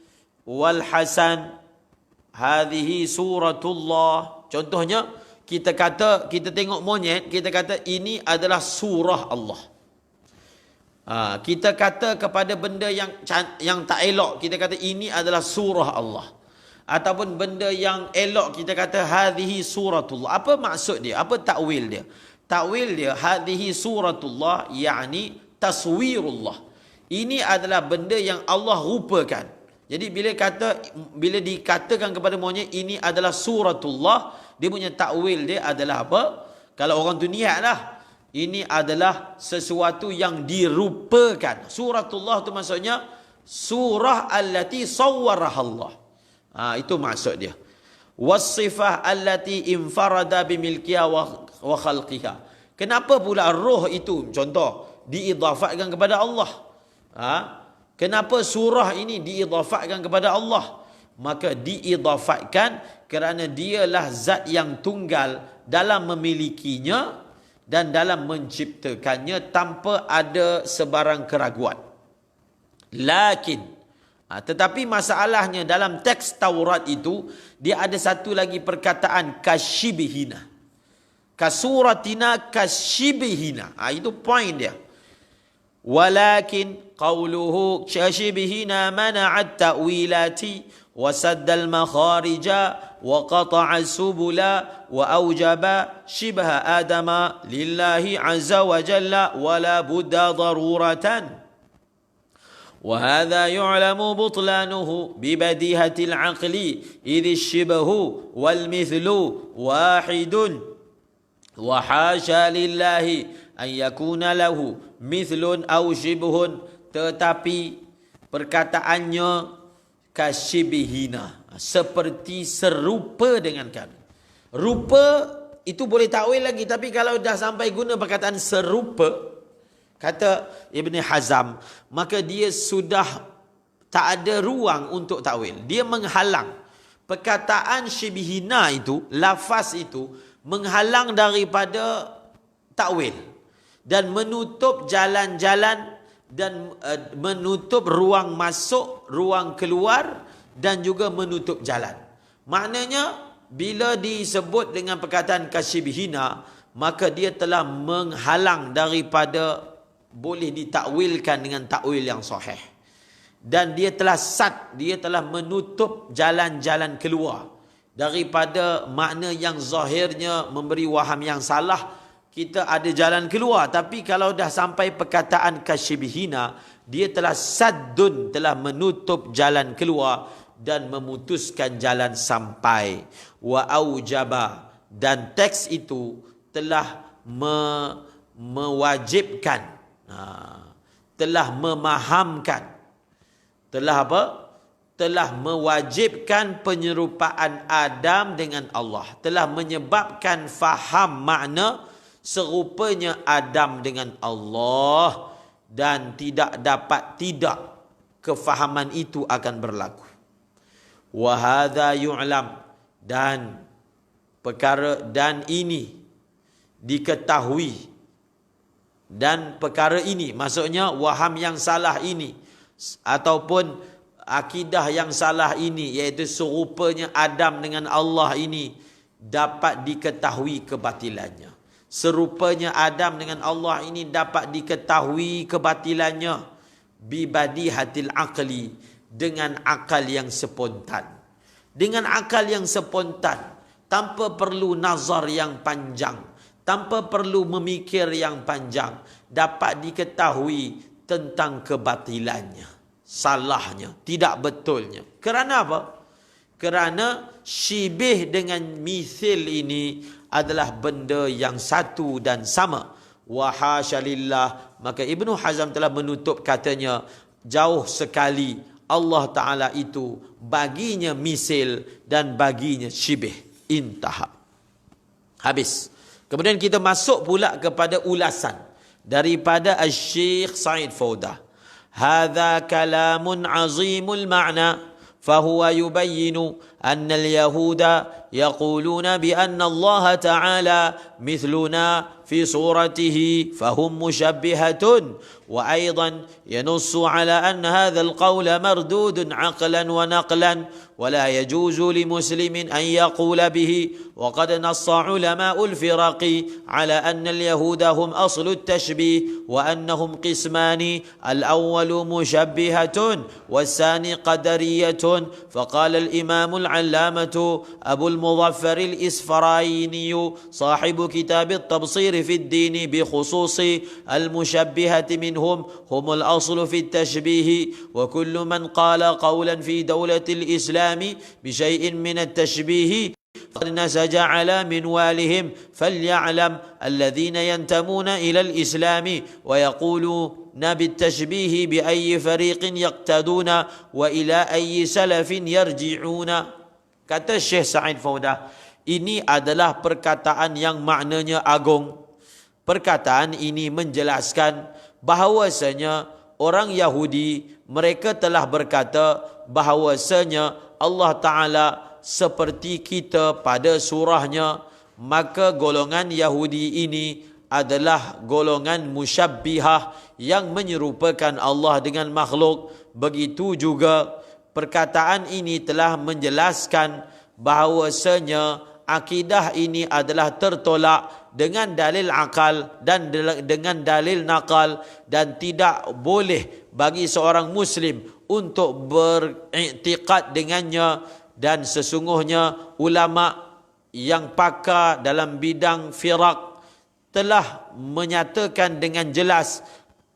wal hasan hadhihi suratullah. Contohnya kita kata, kita tengok monyet, kita kata ini adalah surah Allah. Kita kata kepada benda yang tak elok, kita kata ini adalah surah Allah. Ataupun benda yang elok, kita kata hadhihi suratullah. Apa maksud dia? Apa takwil dia? Takwil dia hadhihi suratullah, yakni taswirullah. Ini adalah benda yang Allah rupakan. Jadi bila dikatakan kepada monyet ini adalah suratullah, dia punya takwil dia adalah apa? Kalau orang tu niat lah, ini adalah sesuatu yang dirupakan. Suratullah itu maksudnya surah allati sawwaraha Allah. Itu maksud dia. Wasifah allati infarada bimilkiha wa khalqiha. Kenapa pula roh itu, contoh, diidafatkan kepada Allah? Kenapa surah ini diidafatkan kepada Allah? Maka diidafatkan kerana dialah zat yang tunggal dalam memilikinya, dan dalam menciptakannya tanpa ada sebarang keraguan. Lakin, tetapi masalahnya dalam teks Taurat itu, dia ada satu lagi perkataan kasyibihina. Kasuratina kasyibihina. Itu point dia. Walakin qawluhu kasyibihina mana'at ta'wilati wa saddal makharija wa qata'a subula wa awjaba shibha adama lillahi azza wa jalla wa la budda daruratan. وهذا يعلم بطلانه ببديهة العقل إذ الشبه والمثل واحد وحاشا لله أن يكون له مثل أو شبه. Tetapi perkataannya kasyibihina, seperti serupa dengan kami. Rupa itu boleh takwil lagi, tapi kalau dah sampai guna perkataan serupa, kata Ibn Hazm, maka dia sudah tak ada ruang untuk takwil. Dia menghalang. Perkataan syibihina itu, lafaz itu, menghalang daripada takwil. Dan menutup jalan-jalan, dan menutup ruang masuk, ruang keluar, dan juga menutup jalan. Maknanya, bila disebut dengan perkataan kasyibihina, maka dia telah menghalang daripada boleh ditakwilkan dengan takwil yang sahih. Dan dia telah dia telah menutup jalan-jalan keluar daripada makna yang zahirnya memberi waham yang salah. Kita ada jalan keluar, tapi kalau dah sampai perkataan kasyibihina, dia telah saddun, telah menutup jalan keluar dan memutuskan jalan sampai. Wa aujaba, dan teks itu telah mewajibkan, telah memahamkan, telah apa? Telah mewajibkan penyerupaan Adam dengan Allah, telah menyebabkan faham makna serupanya Adam dengan Allah, dan tidak dapat tidak kefahaman itu akan berlaku. Wa hadza yu'lam, dan perkara dan ini diketahui. Dan perkara ini, maksudnya waham yang salah ini, ataupun akidah yang salah ini, iaitu serupanya Adam dengan Allah ini, dapat diketahui kebatilannya. Serupanya Adam dengan Allah ini dapat diketahui kebatilannya bibadihatil aqli, dengan akal yang spontan. Dengan akal yang spontan, tanpa perlu nazar yang panjang, tanpa perlu memikir yang panjang, dapat diketahui tentang kebatilannya, salahnya, tidak betulnya. Kerana apa? Kerana syibih dengan mithil ini adalah benda yang satu dan sama. Wa hasyalillah, maka Ibnu Hazm telah menutup katanya, jauh sekali Allah Ta'ala itu baginya misil dan baginya syibih. Intaha. Habis. Kemudian kita masuk pula kepada ulasan daripada Asy-Syaikh Sa'id Faudah. Hadza kalamun azimul ma'na, fahuwa yubayyinu anna al-yahuda yaquluna bi anna Allah Ta'ala mithluna fi suratihi fahum mushabbihatun, wa aidan yanussu ala anna hadha al-qawl mardudun aqlan wa naqlan ولا يجوز لمسلم أن يقول به. وقد نص علماء الفرق على أن اليهود هم أصل التشبيه وأنهم قسمان، الأول مشبهة والثاني قدرية. فقال الإمام العلامة أبو المظفر الإسفرايني صاحب كتاب التبصير في الدين بخصوص المشبهة منهم هم الأصل في التشبيه، وكل من قال قولا في دولة الإسلام بشيء من التشبيه قد نسج على منوالهم. فليعلم الذين ينتمون إلى الإسلام ويقولون بالتشبيه بأي فريق يقتدون وإلى أي سلف يرجعون. Kata Syekh Sa'id Faudah, ini adalah perkataan yang maknanya agung. Perkataan ini menjelaskan bahawasanya orang Yahudi, mereka telah berkata bahawasanya Allah Ta'ala seperti kita pada surahnya, maka golongan Yahudi ini adalah golongan musyabbihah yang menyerupakan Allah dengan makhluk. Begitu juga perkataan ini telah menjelaskan bahawasanya akidah ini adalah tertolak dengan dalil akal dan dengan dalil nakal, dan tidak boleh bagi seorang muslim untuk beriktikad dengannya. Dan sesungguhnya ulama yang pakar dalam bidang firak telah menyatakan dengan jelas,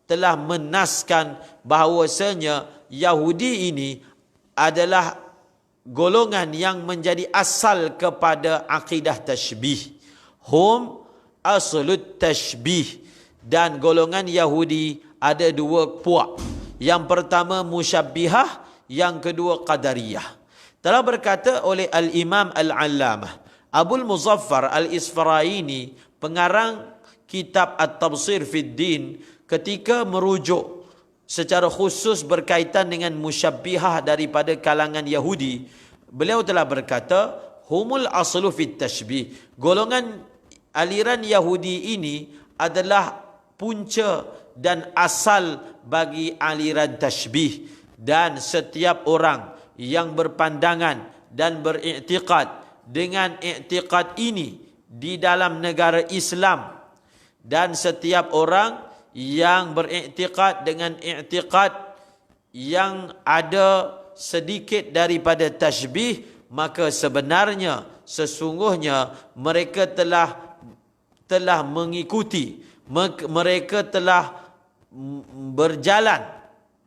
telah menaskan bahawasanya Yahudi ini adalah golongan yang menjadi asal kepada akidah tashbih. Hum aslut tashbih. Dan golongan Yahudi ada dua puak. Yang pertama musyabbihah, yang kedua qadariyah. Telah berkata oleh Al-Imam Al-Allamah Abul Muzaffar Al-Isfaraini, pengarang kitab At-Tabsir Fid Din, ketika merujuk secara khusus berkaitan dengan musyabbihah daripada kalangan Yahudi, beliau telah berkata, humul aslu fit tashbih. Golongan aliran Yahudi ini adalah punca dan asal bagi aliran tashbih. Dan setiap orang yang berpandangan dan beriktikad dengan iktikad ini di dalam negara Islam, dan setiap orang yang beriktikad dengan iktikad yang ada sedikit daripada tashbih, maka sebenarnya sesungguhnya mereka telah mengikuti, mereka telah berjalan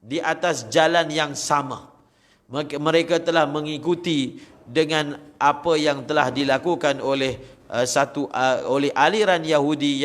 di atas jalan yang sama. Mereka telah mengikuti dengan apa yang telah dilakukan oleh oleh aliran Yahudi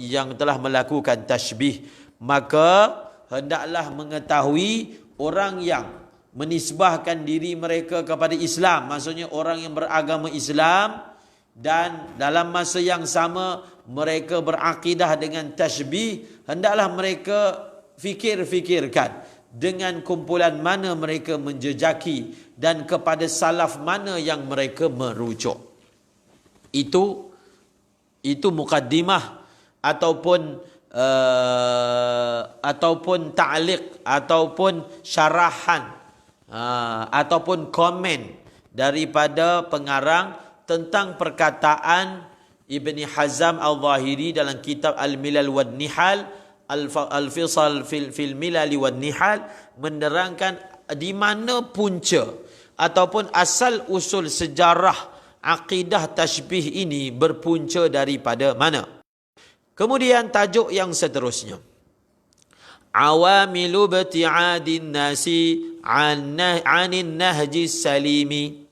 yang telah melakukan tashbih. Maka hendaklah mengetahui orang yang menisbahkan diri mereka kepada Islam, maksudnya orang yang beragama Islam, dan dalam masa yang sama mereka berakidah dengan tashbih, hendaklah mereka fikirkan dengan kumpulan mana mereka menjejaki dan kepada salaf mana yang mereka merujuk. Itu mukaddimah ataupun ta'liq ataupun syarahan ataupun komen daripada pengarang tentang perkataan Ibni Hazm Al-Zahiri dalam kitab Al-Milal wad Nihal, Al-Fisal fil Milal wad Nihal, menerangkan di mana punca ataupun asal usul sejarah akidah tashbih ini berpunca daripada mana. Kemudian tajuk yang seterusnya, awamilu bti'adin nasi anin nahji salimi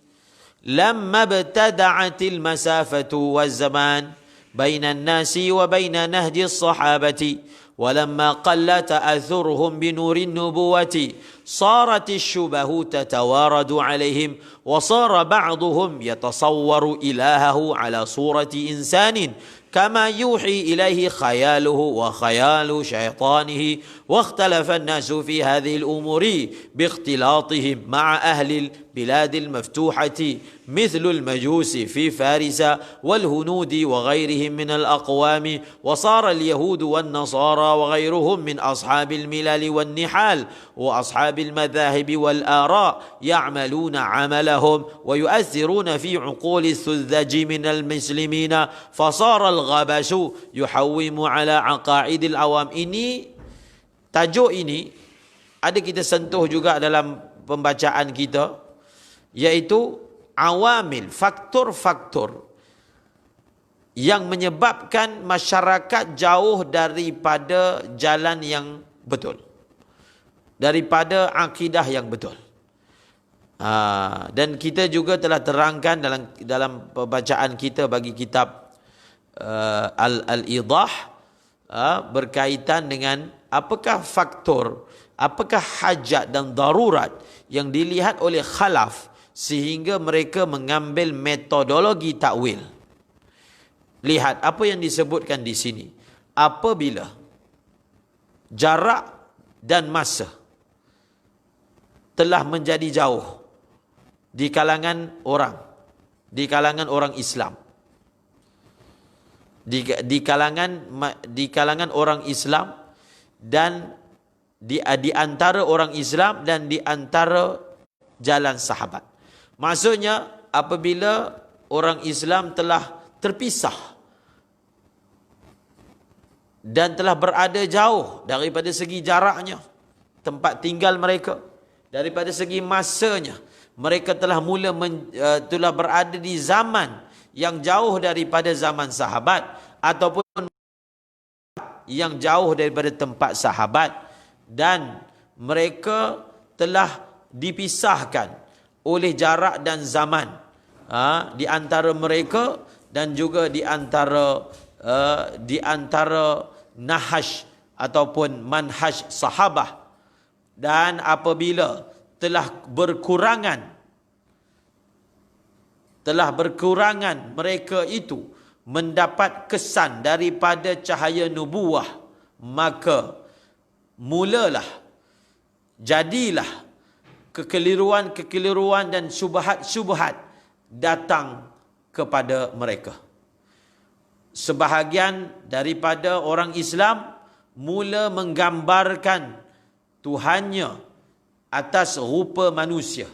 lamma btada'atil masafatu waz zaman bainan nasi wa baina nahji sahabati ولما قل تأثرهم بنور النبوة صارت الشبه تتوارد عليهم وصار بعضهم يتصور إلهه على صورة إنسان كما يوحي إليه خياله وخيال شيطانه واختلف الناس في هذه الأمور باختلاطهم مع أهل البلاد المفتوحة مثل المجوس في فارس والهنود وغيرهم من الأقوام وصار اليهود والنصارى وغيرهم من أصحاب الملل والنحال وأصحاب المذاهب والآراء يعملون عملهم ويؤثرون في عقول السذج من المسلمين فصار الغبش يحوم على عقائد العوام. Tajuk ini ada kita sentuh juga dalam pembacaan kita, iaitu awamil, faktor-faktor yang menyebabkan masyarakat jauh daripada jalan yang betul, daripada akidah yang betul. Dan kita juga telah terangkan dalam pembacaan kita bagi kitab Al-Idah berkaitan dengan apakah faktor, apakah hajat dan darurat yang dilihat oleh khalaf sehingga mereka mengambil metodologi takwil. Lihat apa yang disebutkan di sini. Apabila jarak dan masa telah menjadi jauh di kalangan orang Islam, di kalangan orang Islam dan di antara orang Islam dan di antara jalan sahabat. Maksudnya apabila orang Islam telah terpisah dan telah berada jauh daripada segi jaraknya, tempat tinggal mereka, daripada segi masanya, mereka telah telah berada di zaman yang jauh daripada zaman sahabat ataupun yang jauh daripada tempat sahabat, dan mereka telah dipisahkan oleh jarak dan zaman di antara mereka dan juga di antara nahaj ataupun manhaj sahabah. Dan apabila telah berkurangan mereka itu mendapat kesan daripada cahaya nubuwah, maka jadilah kekeliruan dan syubhat datang kepada mereka. Sebahagian daripada orang Islam mula menggambarkan Tuhannya atas rupa manusia,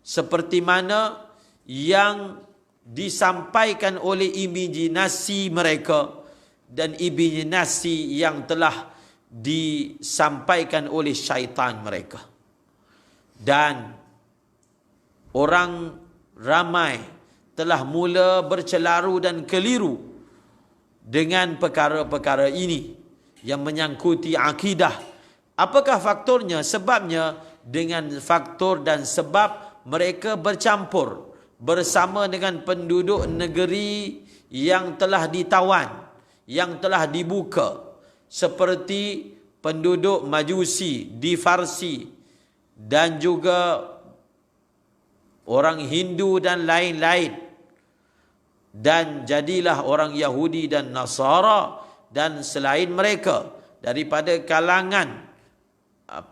seperti mana yang disampaikan oleh imajinasi mereka dan imajinasi yang telah disampaikan oleh syaitan mereka. Dan orang ramai telah mula bercelaru dan keliru dengan perkara-perkara ini yang menyangkuti akidah. Apakah faktornya? Sebabnya dengan faktor dan sebab mereka bercampur bersama dengan penduduk negeri yang telah ditawan, yang telah dibuka, seperti penduduk Majusi di Farsi dan juga orang Hindu dan lain-lain, dan jadilah orang Yahudi dan Nasara dan selain mereka daripada kalangan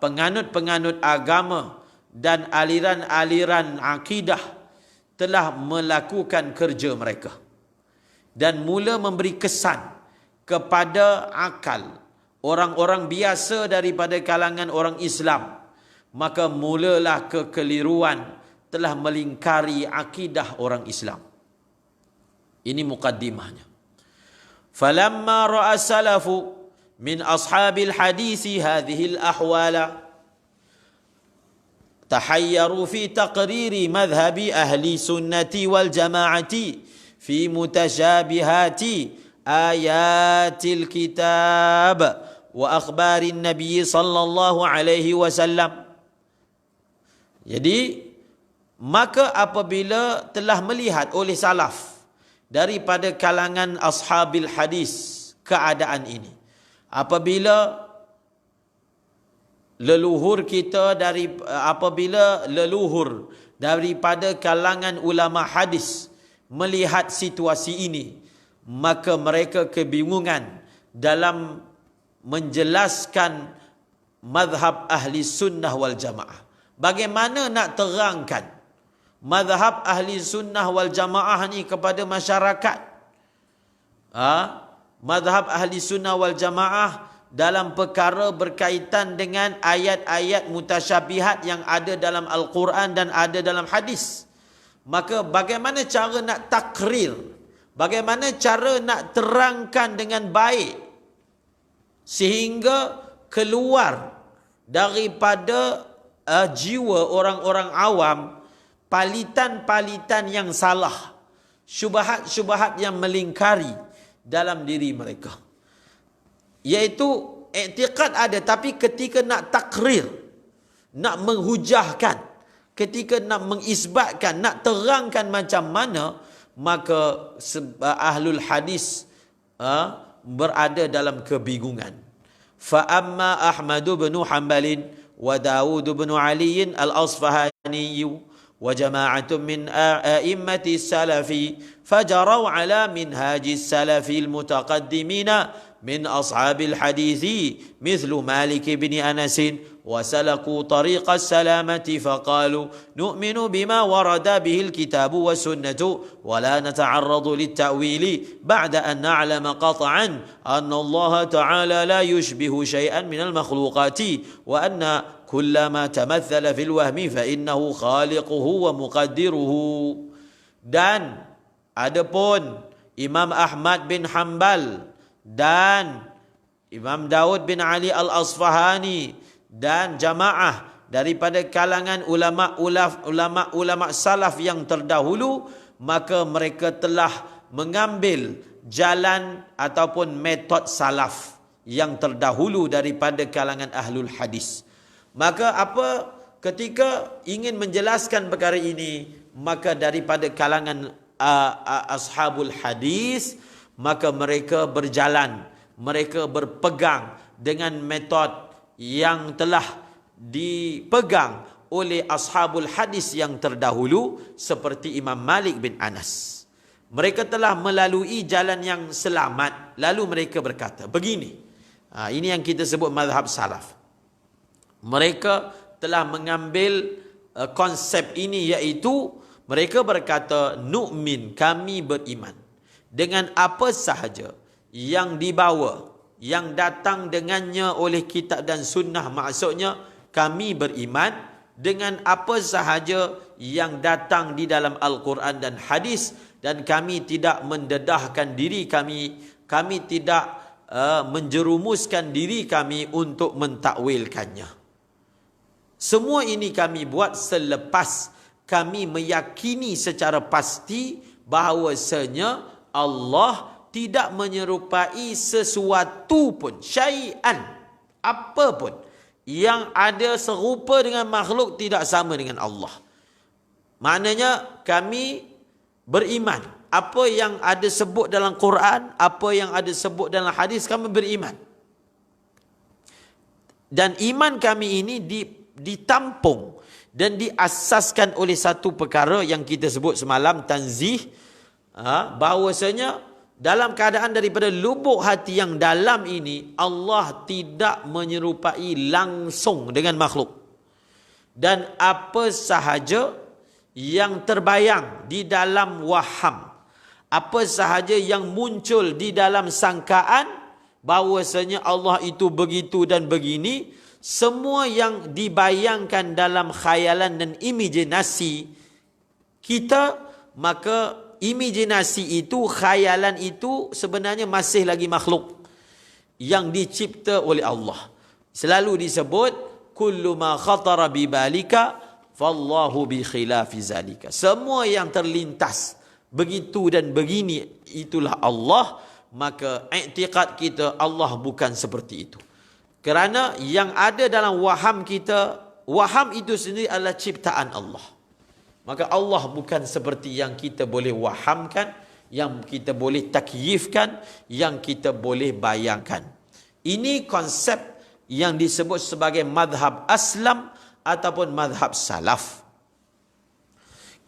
penganut-penganut agama dan aliran-aliran akidah telah melakukan kerja mereka dan mula memberi kesan kepada akal orang-orang biasa daripada kalangan orang Islam. Maka mulalah kekeliruan telah melingkari akidah orang Islam. Ini mukaddimahnya. Falamma ra'a salafu min ashabil hadisi hadhihi al-ahwala tahayyaru fi taqriri madhhabi ahli sunnati wal jama'ati fi mutashabihati ayatil kitab wa akhbarin nabi sallallahu alaihi wasallam. Jadi maka apabila telah melihat oleh salaf daripada kalangan ashabil hadis keadaan ini, apabila leluhur daripada kalangan ulama hadis melihat situasi ini, maka mereka kebingungan dalam menjelaskan mazhab ahli sunnah wal jamaah. Bagaimana nak terangkan mazhab ahli sunnah wal jamaah ni kepada masyarakat? Mazhab ahli sunnah wal jamaah dalam perkara berkaitan dengan ayat-ayat mutasyabihat yang ada dalam Al-Quran dan ada dalam hadis. Maka bagaimana cara nak takrir? Bagaimana cara nak terangkan dengan baik sehingga keluar daripada jiwa orang-orang awam palitan-palitan yang salah, syubhat-syubhat yang melingkari dalam diri mereka. Iaitu i'tiqad ada, tapi ketika nak takrir, nak menghujahkan, ketika nak mengisbatkan, nak terangkan macam mana, maka ahlul hadis berada dalam kebingungan. Fa amma Ahmad bin Hanbal wa Dawud bin Ali al-Asfahani wa jama'atun min a'immati salafi fajaraw ala minhaji salafi al-mutaqaddimina من أصحاب الحديث مثل مالك بن أنس وسلكوا طريق السلامة فقالوا نؤمن بما ورد به الكتاب والسنة ولا نتعرض للتأويل بعد أن نعلم قطعا أن الله تعالى لا يشبه شيئا من المخلوقات وأن كل ما تمثل في الوهم فإنه خالقه ومقدره. Dan adapun Imam Ahmad bin Hanbal dan Imam Daud bin Ali al-Asfahani dan jamaah daripada kalangan ulama salaf yang terdahulu, maka mereka telah mengambil jalan ataupun metod salaf yang terdahulu daripada kalangan ahlul hadis. Maka ketika ingin menjelaskan perkara ini, maka daripada kalangan ashabul hadis, maka mereka berjalan, mereka berpegang dengan metod yang telah dipegang oleh ashabul hadis yang terdahulu seperti Imam Malik bin Anas. Mereka telah melalui jalan yang selamat, lalu mereka berkata begini. Ini yang kita sebut mazhab salaf. Mereka telah mengambil konsep ini, iaitu mereka berkata, nu'min, kami beriman dengan apa sahaja yang dibawa, yang datang dengannya oleh kitab dan sunnah. Maksudnya, kami beriman dengan apa sahaja yang datang di dalam Al-Quran dan hadis, dan kami tidak mendedahkan diri kami tidak menjerumuskan diri kami untuk mentakwilkannya. Semua ini kami buat selepas kami meyakini secara pasti bahawasanya Allah tidak menyerupai sesuatu pun, syai'an, apa pun yang ada serupa dengan makhluk tidak sama dengan Allah. Maknanya kami beriman apa yang ada sebut dalam Quran, apa yang ada sebut dalam hadis, kami beriman. Dan iman kami ini ditampung dan diasaskan oleh satu perkara yang kita sebut semalam, tanzih, bahawasanya dalam keadaan daripada lubuk hati yang dalam ini, Allah tidak menyerupai langsung dengan makhluk. Dan apa sahaja yang terbayang di dalam waham, apa sahaja yang muncul di dalam sangkaan bahawasanya Allah itu begitu dan begini, semua yang dibayangkan dalam khayalan dan imajinasi kita, maka imajinasi itu, khayalan itu sebenarnya masih lagi makhluk yang dicipta oleh Allah. Selalu disebut kullu ma khatara bi balika fallahu bi khilafi zalika. Semua yang terlintas begitu dan begini itulah Allah, maka i'tiqad kita Allah bukan seperti itu. Kerana yang ada dalam waham kita, waham itu sendiri adalah ciptaan Allah. Maka Allah bukan seperti yang kita boleh wahamkan, yang kita boleh takyifkan, yang kita boleh bayangkan. Ini konsep yang disebut sebagai madhab aslam ataupun madhab salaf.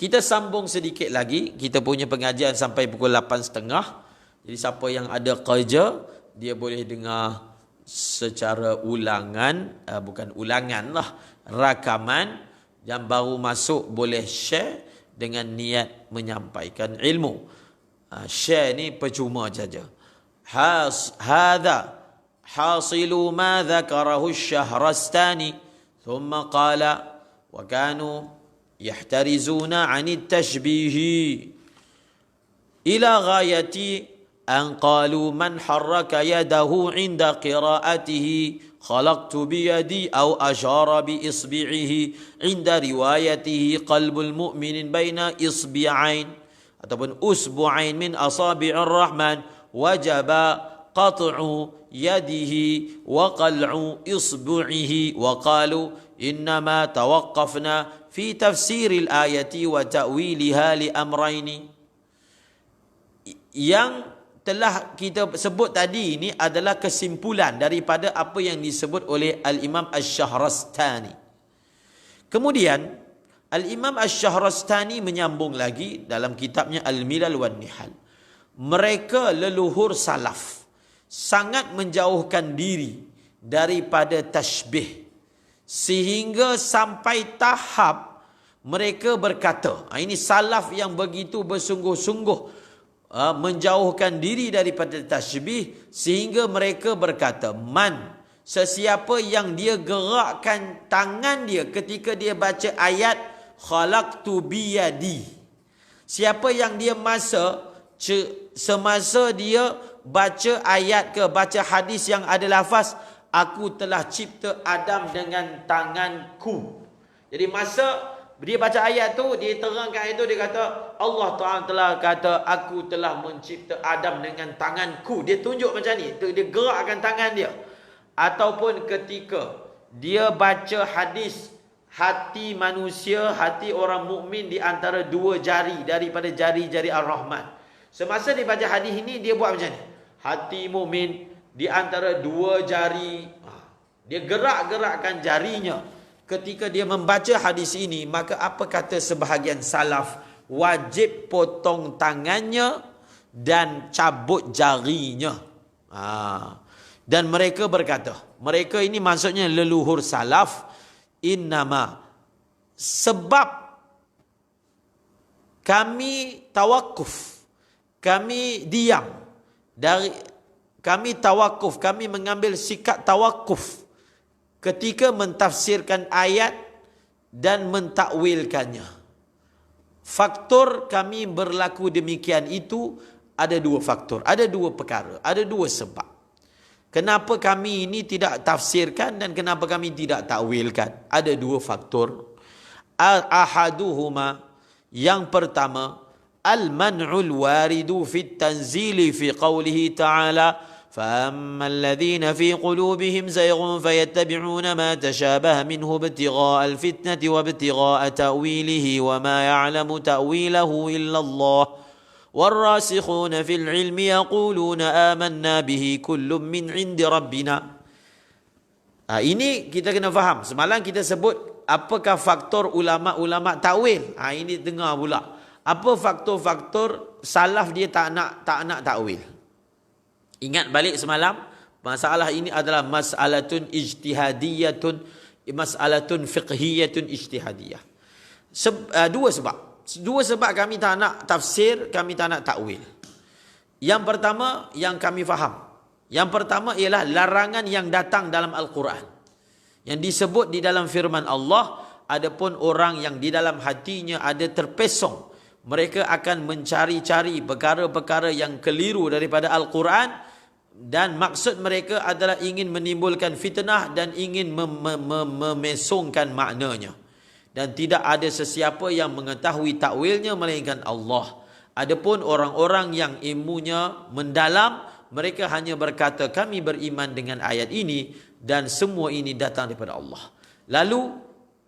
Kita sambung sedikit lagi. Kita punya pengajian sampai pukul 8.30. Jadi siapa yang ada kerja, dia boleh dengar secara ulangan, bukan ulangan lah, rakaman. Yang baru masuk boleh share dengan niat menyampaikan ilmu. Share ni percuma saja. Hadha hasilu ma dzakarahu Syahrastani thumma qala wa kanu yahtarizuna 'anit tashbih ila ghayati an qalu man harraka yadahu 'inda qira'atihi خلقت بيدي أو أشار بإصبعه عند روايته قلب المؤمن بين إصبعين ataupun أسبوعين من أصابع الرحمن وجب قطع يده وقلع إصبعه وقالوا إنما توقفنا في تفسير الآية وتأويلها لأمرين. Yang telah kita sebut tadi ini adalah kesimpulan daripada apa yang disebut oleh Al-Imam Asy-Syahrastani. Kemudian Al-Imam Asy-Syahrastani menyambung lagi dalam kitabnya Al-Milal wan Nihal. Mereka leluhur salaf sangat menjauhkan diri daripada tashbih, sehingga sampai tahap mereka berkata, ini salaf yang begitu bersungguh-sungguh menjauhkan diri daripada tashbih, sehingga mereka berkata, man, sesiapa yang dia gerakkan tangan dia ketika dia baca ayat khalaqtu biyadi, siapa yang dia semasa dia baca ayat ke baca hadis yang ada lafaz aku telah cipta Adam dengan tanganku. Jadi masa dia baca ayat tu, dia terangkan ayat tu, dia kata Allah Ta'ala telah kata aku telah mencipta Adam dengan tanganku. Dia tunjuk macam ni, dia gerakkan tangan dia. Ataupun ketika dia baca hadis, hati manusia, hati orang mukmin di antara dua jari daripada jari-jari Ar-Rahman. Semasa dia baca hadis ini, dia buat macam ni. Hati mukmin di antara dua jari, dia gerak-gerakkan jarinya. Ketika dia membaca hadis ini, maka apa kata sebahagian salaf? Wajib potong tangannya dan cabut jarinya. Dan mereka berkata, mereka ini maksudnya leluhur salaf, innama, sebab kami tawakuf, kami diam, kami tawakuf, kami mengambil sikap tawakuf ketika mentafsirkan ayat dan mentakwilkannya. Faktor kami berlaku demikian itu ada dua faktor, ada dua perkara, ada dua sebab. Kenapa kami ini tidak tafsirkan dan kenapa kami tidak takwilkan? Ada dua faktor. Ahaduhuma, yang pertama, al-man'ul waridu fit tanzili fi qawlihi ta'ala فَأَمَّا الَّذِينَ فِي قُلُوبِهِمْ زَيْغٌ فَيَتَّبِعُونَ مَا تَشَابَهَ مِنْهُ ابْتِغَاءَ الْفِتْنَةِ وَابْتِغَاءَ تَأْوِيلِهِ وَمَا يَعْلَمُ تَأْوِيلَهُ إِلَّا اللَّهُ وَالرَّاسِخُونَ فِي الْعِلْمِ يَقُولُونَ آمَنَّا بِهِ كُلٌّ مِّنْ عِنْدِ رَبِّنَا. Ini kita kena faham. Semalam kita sebut apakah faktor ulama-ulama takwil. Ini dengar pula. Apa faktor-faktor salaf dia tak nak takwil. Ingat balik semalam, masalah ini adalah mas'alatun ijtihadiyatun, mas'alatun fiqhiyatun ijtihadiyah. Dua sebab kami tak nak tafsir, kami tak nak takwil. Yang pertama, yang kami faham. Yang pertama ialah larangan yang datang dalam Al-Quran. Yang disebut di dalam firman Allah, adapun orang yang di dalam hatinya ada terpesong, mereka akan mencari-cari perkara-perkara yang keliru daripada Al-Quran, dan maksud mereka adalah ingin menimbulkan fitnah dan ingin memesongkan maknanya. Dan tidak ada sesiapa yang mengetahui takwilnya melainkan Allah. Adapun orang-orang yang ilmunya mendalam, mereka hanya berkata kami beriman dengan ayat ini dan semua ini datang daripada Allah. Lalu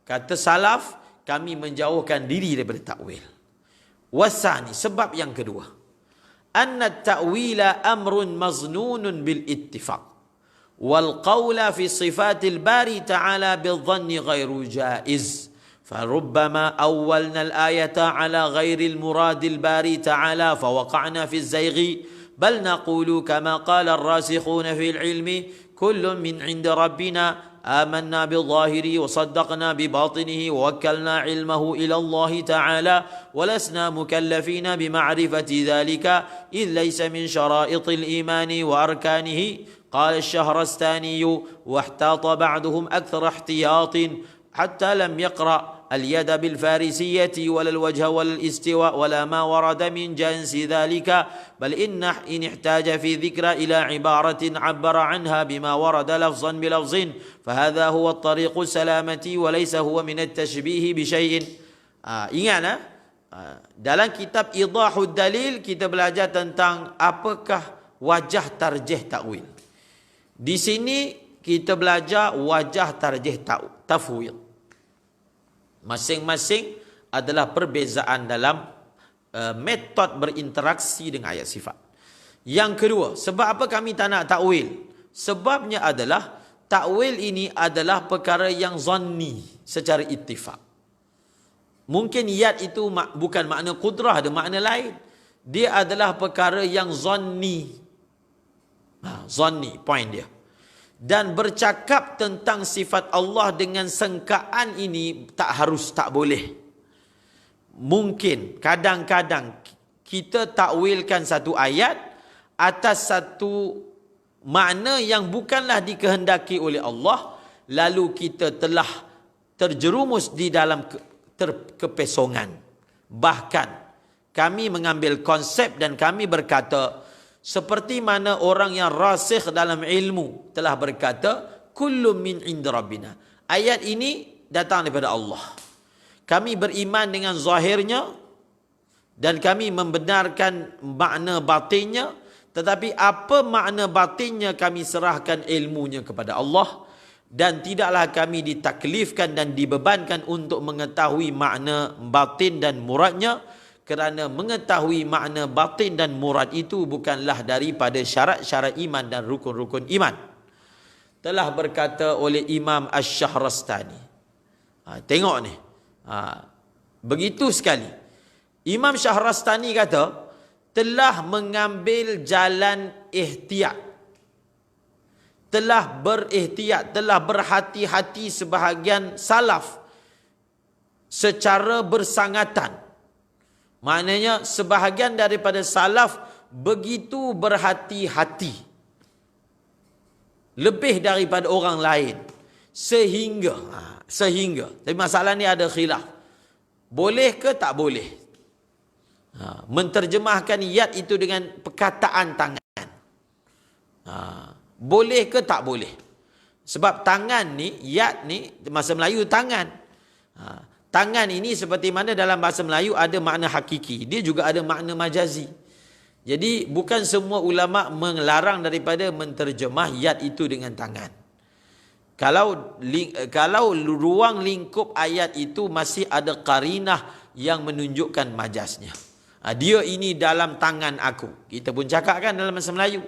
kata salaf, kami menjauhkan diri daripada takwil. Wasani, sebab yang kedua, anna at-ta'wila amrun maznunun bil ittifaq wal qawla fi sifatil bari ta'ala bil dhanni ghairu jaiz farubbama awwalna al-ayata ala ghairi al-murad al-bari ta'ala fawaqa'na fi az-zayghi bal naqulu kama qala ar-rasikhuna fi al-ilmi kullun min 'inda rabbina آمنا بالظاهر وصدقنا بباطنه ووكلنا علمه إلى الله تعالى ولسنا مكلفين بمعرفة ذلك إذ ليس من شرائط الإيمان وأركانه. قال الشهرستاني واحتاط بعضهم أكثر احتياط حتى لم يقرأ اليد بالفارسية ولا الوجه ولا الاستواء ولا ما ورد من جنس ذلك بل إن احتاج في ذكر إلى عبارة عبر عنها بما ورد لفظا بلفظ فهذا هو الطريق السلامة وليس هو من التشبيه بشيء. Ingat dalam kitab Idahud Dalil kita belajar tentang apakah wajah tarjih takwil. Di sini kita belajar wajah tarjih tafwid. Masing-masing adalah perbezaan dalam metod berinteraksi dengan ayat sifat. Yang kedua, sebab apa kami tak nak takwil? Sebabnya adalah takwil ini adalah perkara yang zanni secara ittifaq. Mungkin yad itu bukan makna kudrah, ada makna lain. Dia adalah perkara yang zanni. Zanni, point dia. Dan bercakap tentang sifat Allah dengan sangkaan ini tak boleh. Mungkin kadang-kadang kita takwilkan satu ayat atas satu makna yang bukanlah dikehendaki oleh Allah, lalu kita telah terjerumus di dalam kepesongan. Bahkan kami mengambil konsep dan kami berkata, seperti mana orang yang rasikh dalam ilmu telah berkata, kullu min inda rabbina. Ayat ini datang daripada Allah. Kami beriman dengan zahirnya dan kami membenarkan makna batinnya, tetapi apa makna batinnya kami serahkan ilmunya kepada Allah, dan tidaklah kami ditaklifkan dan dibebankan untuk mengetahui makna batin dan muradnya, kerana mengetahui makna batin dan murad itu bukanlah daripada syarat-syarat iman dan rukun-rukun iman. Telah berkata oleh Imam Asy-Syahrastani. Tengok ni. Begitu sekali. Imam Syahrastani kata, telah mengambil jalan ihtiyat. Telah berihtiyat, telah berhati-hati sebahagian salaf secara bersangatan. Maknanya sebahagian daripada salaf begitu berhati-hati, lebih daripada orang lain, sehingga tapi masalah ni ada khilaf, boleh ke tak boleh menterjemahkan yad itu dengan perkataan tangan. Boleh ke tak boleh? Sebab tangan ni, yad ni, bahasa Melayu tangan. Tangan ini seperti mana dalam bahasa Melayu ada makna hakiki, dia juga ada makna majazi. Jadi bukan semua ulama melarang daripada menterjemah yad itu dengan tangan. Kalau ruang lingkup ayat itu masih ada qarinah yang menunjukkan majaznya. Dia ini dalam tangan aku. Kita pun cakap kan dalam bahasa Melayu.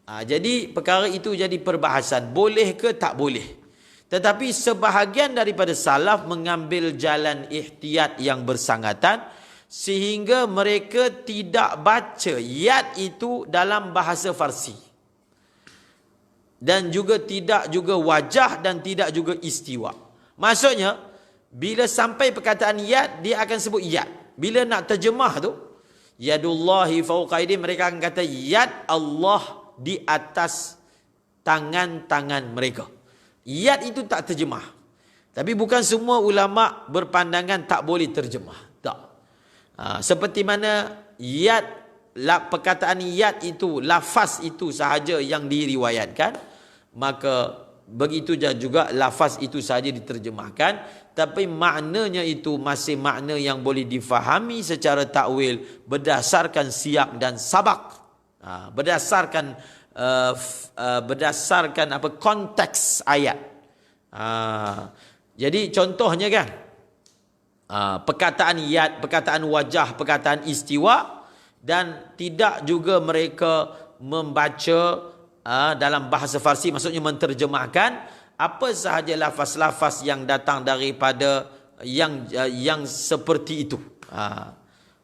Jadi perkara itu jadi perbahasan, boleh ke tak boleh. Tetapi sebahagian daripada salaf mengambil jalan ihtiyat yang bersangatan, sehingga mereka tidak baca yad itu dalam bahasa Farsi, dan juga tidak juga wajah, dan tidak juga istiwa. Maksudnya bila sampai perkataan yad, dia akan sebut yad. Bila nak terjemah tu, yadullahi fawqa aydihim, mereka akan kata yad Allah di atas tangan-tangan mereka. Yad itu tak terjemah. Tapi bukan semua ulama berpandangan tak boleh terjemah. Tak. Seperti mana yad, perkataan yad itu, lafaz itu sahaja yang diriwayatkan, maka begitu juga lafaz itu sahaja diterjemahkan, tapi maknanya itu masih makna yang boleh difahami secara takwil berdasarkan siyak dan sabak. Berdasarkan konteks ayat. Jadi contohnya kan, perkataan yad, perkataan wajah, perkataan istiwa, dan tidak juga mereka membaca dalam bahasa Farsi, maksudnya menterjemahkan apa sahaja lafaz-lafaz yang datang daripada yang seperti itu.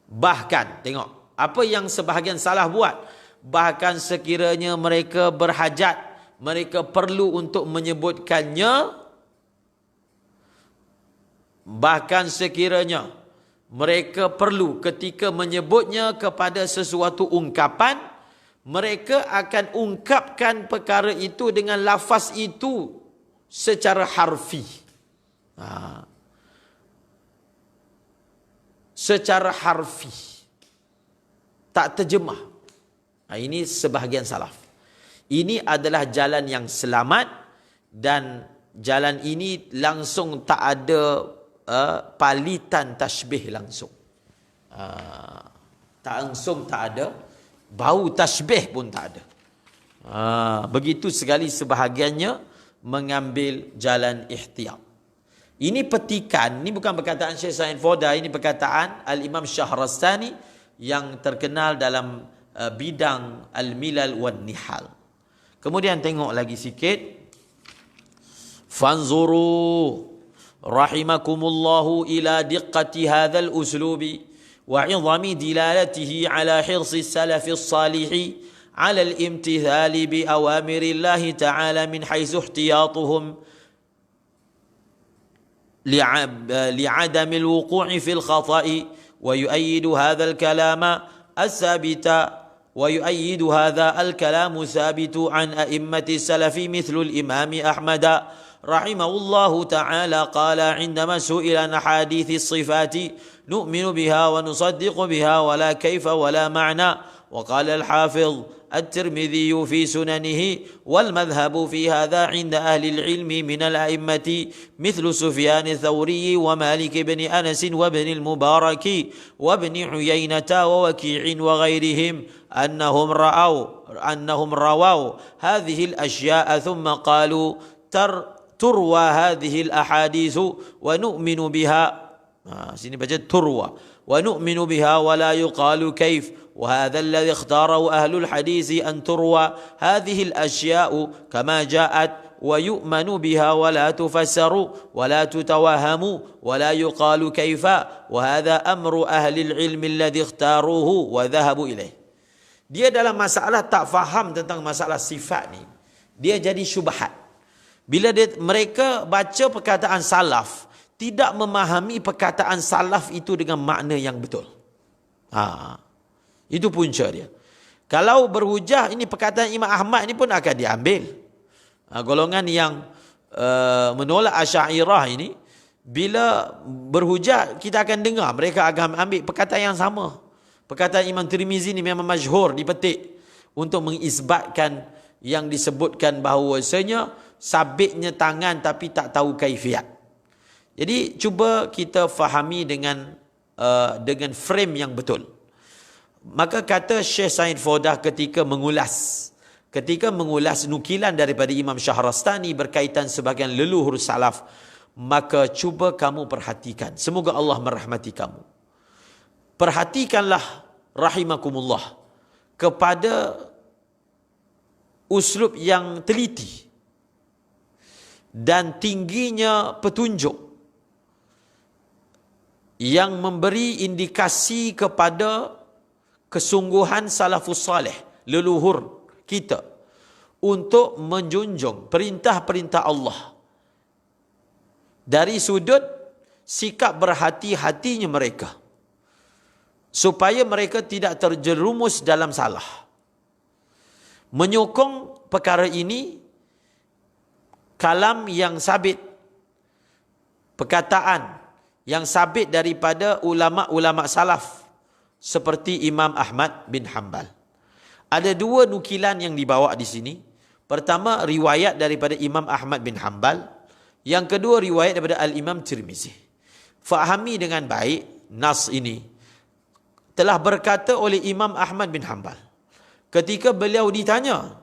Bahkan tengok apa yang sebahagian salah buat. Bahkan sekiranya mereka berhajat, mereka perlu untuk menyebutkannya, bahkan sekiranya mereka perlu ketika menyebutnya kepada sesuatu ungkapan, mereka akan ungkapkan perkara itu dengan lafaz itu secara harfi. Secara harfi, tak terjemah. Ini sebahagian salaf. Ini adalah jalan yang selamat, dan jalan ini langsung tak ada palitan tasbih langsung. Tak ada, bau tasbih pun tak ada. Begitu sekali sebahagiannya mengambil jalan ihtiyat. Ini petikan, ini bukan perkataan Syekh Said Foda, ini perkataan Al-Imam Syahrastani yang terkenal dalam bidang al-milal wan nihal. Kemudian tengok lagi sikit. Fanzuru rahimakumullahu ila diqqati hadzal uslubi wa 'idhami dilalatihi ala hirsi salafis salihi على الامتثال بأوامر الله تعالى من حيث احتياطهم لعدم الوقوع في الخطأ ويؤيد هذا الكلام ثابت عن أئمة السلف مثل الإمام أحمد رحمه الله تعالى قال عندما سئل عن أحاديث الصفات نؤمن بها ونصدق بها ولا كيف ولا معنى وقال الحافظ الترمذي في سننه والمذهب في هذا عند أهل العلم من الأئمة مثل سفيان الثوري ومالك بن أنس وابن المبارك وابن عيينة ووكيع وغيرهم أنهم رووا هذه الأشياء ثم قالوا تروى هذه الأحاديث ونؤمن بها sini baca turwa ونؤمن بها ولا يقال كيف وهذا الذي اختاره أهل الحديث أن تروى هذه الأشياء كما جاءت ويؤمن بها ولا تفسر ولا تتوهم ولا يقال كيف وهذا أمر أهل العلم الذي اختاروه وذهبوا إليه. Dia dalam masalah tak faham tentang masalah sifat ni, dia jadi syubhat. Bila mereka baca perkataan salaf, tidak memahami perkataan salaf itu dengan makna yang betul. Itu punca dia. Kalau berhujah, ini perkataan Imam Ahmad ni pun akan diambil. Golongan yang menolak Asy'ariyah ini, bila berhujah, kita akan dengar mereka akan ambil perkataan yang sama. Perkataan Imam Tirmizi ni memang masyhur dipetik untuk mengisbatkan yang disebutkan bahawasanya sabitnya tangan tapi tak tahu kaifiat. Jadi cuba kita fahami dengan frame yang betul. Maka kata Syekh Said Fodah ketika mengulas nukilan daripada Imam Syahrastani berkaitan sebahagian leluhur salaf, maka cuba kamu perhatikan. Semoga Allah merahmati kamu. Perhatikanlah rahimakumullah kepada uslub yang teliti dan tingginya petunjuk yang memberi indikasi kepada kesungguhan salafus salih, leluhur kita, untuk menjunjung perintah-perintah Allah dari sudut sikap berhati-hatinya mereka, supaya mereka tidak terjerumus dalam salah. Menyokong perkara ini kalam yang sabit, perkataan yang sabit daripada ulama-ulama salaf seperti Imam Ahmad bin Hanbal. Ada dua nukilan yang dibawa di sini. Pertama, riwayat daripada Imam Ahmad bin Hanbal. Yang kedua, riwayat daripada Al-Imam Tirmizi. Fahami dengan baik nas ini. Telah berkata oleh Imam Ahmad bin Hanbal ketika beliau ditanya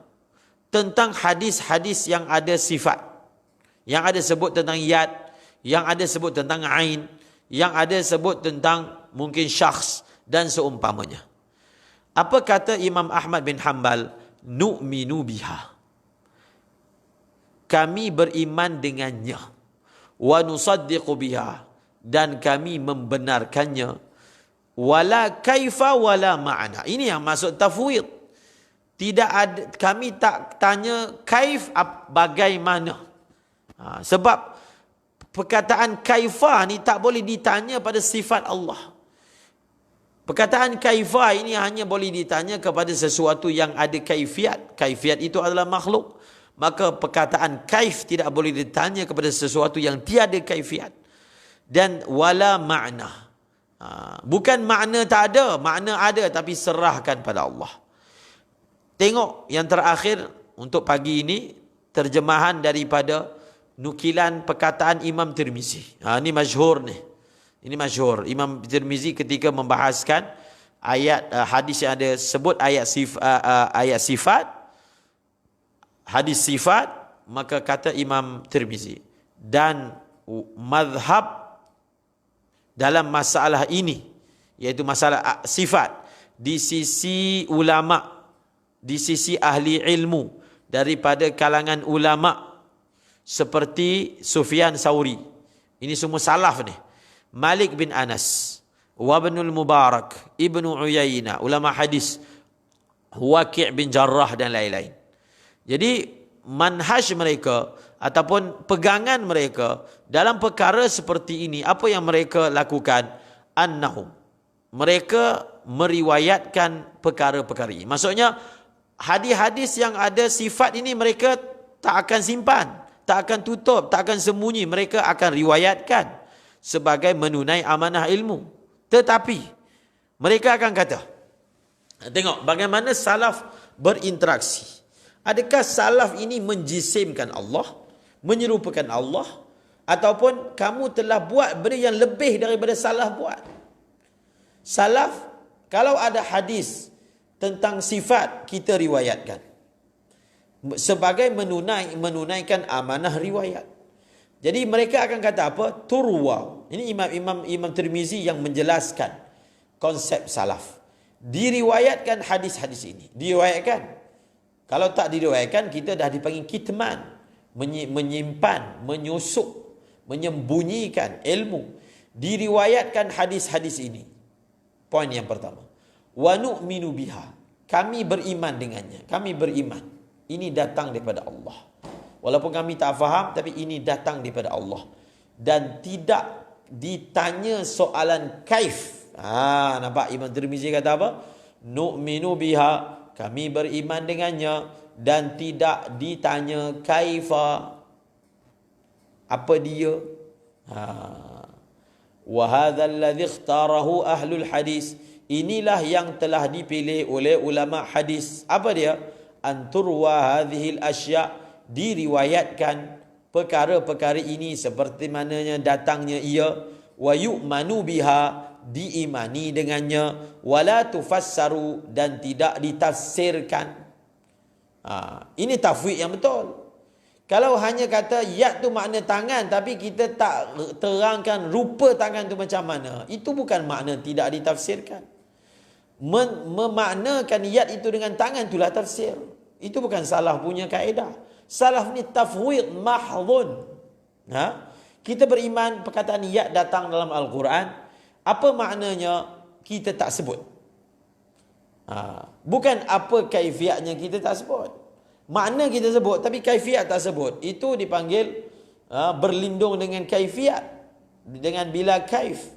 tentang hadis-hadis yang ada sifat, yang ada sebut tentang yad, yang ada sebut tentang ain, yang ada sebut tentang mungkin syakhs dan seumpamanya. Apa kata Imam Ahmad bin Hanbal? Nu'minu biha. Kami beriman dengannya. Wa nusaddiqu biha. Dan kami membenarkannya. Wala kaifa wala ma'na. Ini yang maksud tafwid. Tidak ada, kami tak tanya kaif bagaimana. Sebab perkataan kaifa ni tak boleh ditanya pada sifat Allah. Perkataan kaifa ini hanya boleh ditanya kepada sesuatu yang ada kaifiat. Kaifiat itu adalah makhluk. Maka perkataan kaif tidak boleh ditanya kepada sesuatu yang tiada kaifiat. Dan wala ma'na. Bukan makna tak ada, makna ada tapi serahkan pada Allah. Tengok yang terakhir untuk pagi ini, terjemahan daripada nukilan perkataan Imam Tirmizi. Ini masyhur ni. Ini masyhur. Imam Tirmizi ketika membahaskan ayat hadis yang ada sebut ayat sifat, hadis sifat, maka kata Imam Tirmizi, dan mazhab dalam masalah ini, iaitu masalah sifat, di sisi ulama, di sisi ahli ilmu daripada kalangan ulama seperti Sufyan Tsauri, ini semua salaf ni, Malik bin Anas, Ibnul Mubarak, Ibnu Uyainah, ulama hadis, Waqi' bin Jarrah dan lain-lain. Jadi manhaj mereka ataupun pegangan mereka dalam perkara seperti ini, apa yang mereka lakukan? Annahum, mereka meriwayatkan perkara-perkara ini. Maksudnya hadis-hadis yang ada sifat ini mereka tak akan simpan, tak akan tutup, tak akan sembunyi. Mereka akan riwayatkan sebagai menunai amanah ilmu. Tetapi mereka akan kata, tengok bagaimana salaf berinteraksi. Adakah salaf ini menjisimkan Allah, menyerupakan Allah, ataupun kamu telah buat benda yang lebih daripada salaf buat? Salaf, kalau ada hadis tentang sifat, kita riwayatkan sebagai menunaikan amanah riwayat. Jadi mereka akan kata apa? Turwa. Ini Imam Tirmizi yang menjelaskan konsep salaf. Diriwayatkan hadis-hadis ini. Diriwayatkan. Kalau tak diriwayatkan, kita dah dipanggil kitman, menyimpan, menyusup, menyembunyikan ilmu. Diriwayatkan hadis-hadis ini. Poin yang pertama. Wa nu'minu biha. Kami beriman dengannya. Kami beriman. Ini datang daripada Allah. Walaupun kami tak faham, tapi ini datang daripada Allah. Dan tidak ditanya soalan kaif. Nampak Imam Tirmizi kata apa? Nu'minu biha. Kami beriman dengannya. Dan tidak ditanya kaifa. Apa dia? Wa hadha alladhi ikhtarahu ahlul hadis. Inilah yang telah dipilih oleh ulama hadis. Apa dia? Anturwa hadhil asya', diriwayatkan perkara-perkara ini seperti mananya datangnya ia. Wa yu'manu biha, diimani dengannya. Wala tufassaru, dan tidak ditafsirkan. Ini tafwid yang betul. Kalau hanya kata yad tu makna tangan, tapi kita tak terangkan rupa tangan tu macam mana, itu bukan makna tidak ditafsirkan. Memaknakan yad itu dengan tangan itulah tafsir. Itu bukan salaf punya kaedah. Salaf ni tafwid mahdhun. Kita beriman perkataan yad datang dalam Al-Quran. Apa maknanya kita tak sebut. Bukan apa kaifiatnya kita tak sebut. Makna kita sebut tapi kaifiat tak sebut. Itu dipanggil berlindung dengan kaifiat, dengan bila kaif.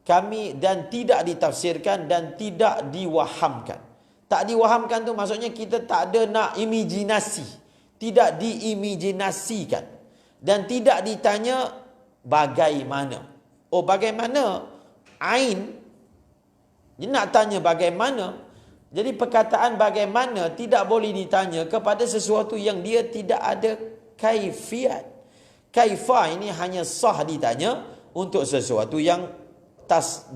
Kami dan tidak ditafsirkan dan tidak diwahamkan. Tak diwahamkan tu maksudnya kita tak ada nak imajinasi, tidak diimajinasikan, dan tidak ditanya bagaimana. Oh, bagaimana? Ain. Dia nak tanya bagaimana. Jadi perkataan bagaimana tidak boleh ditanya kepada sesuatu yang dia tidak ada kaifiat. Kaifa ini hanya sah ditanya untuk sesuatu yang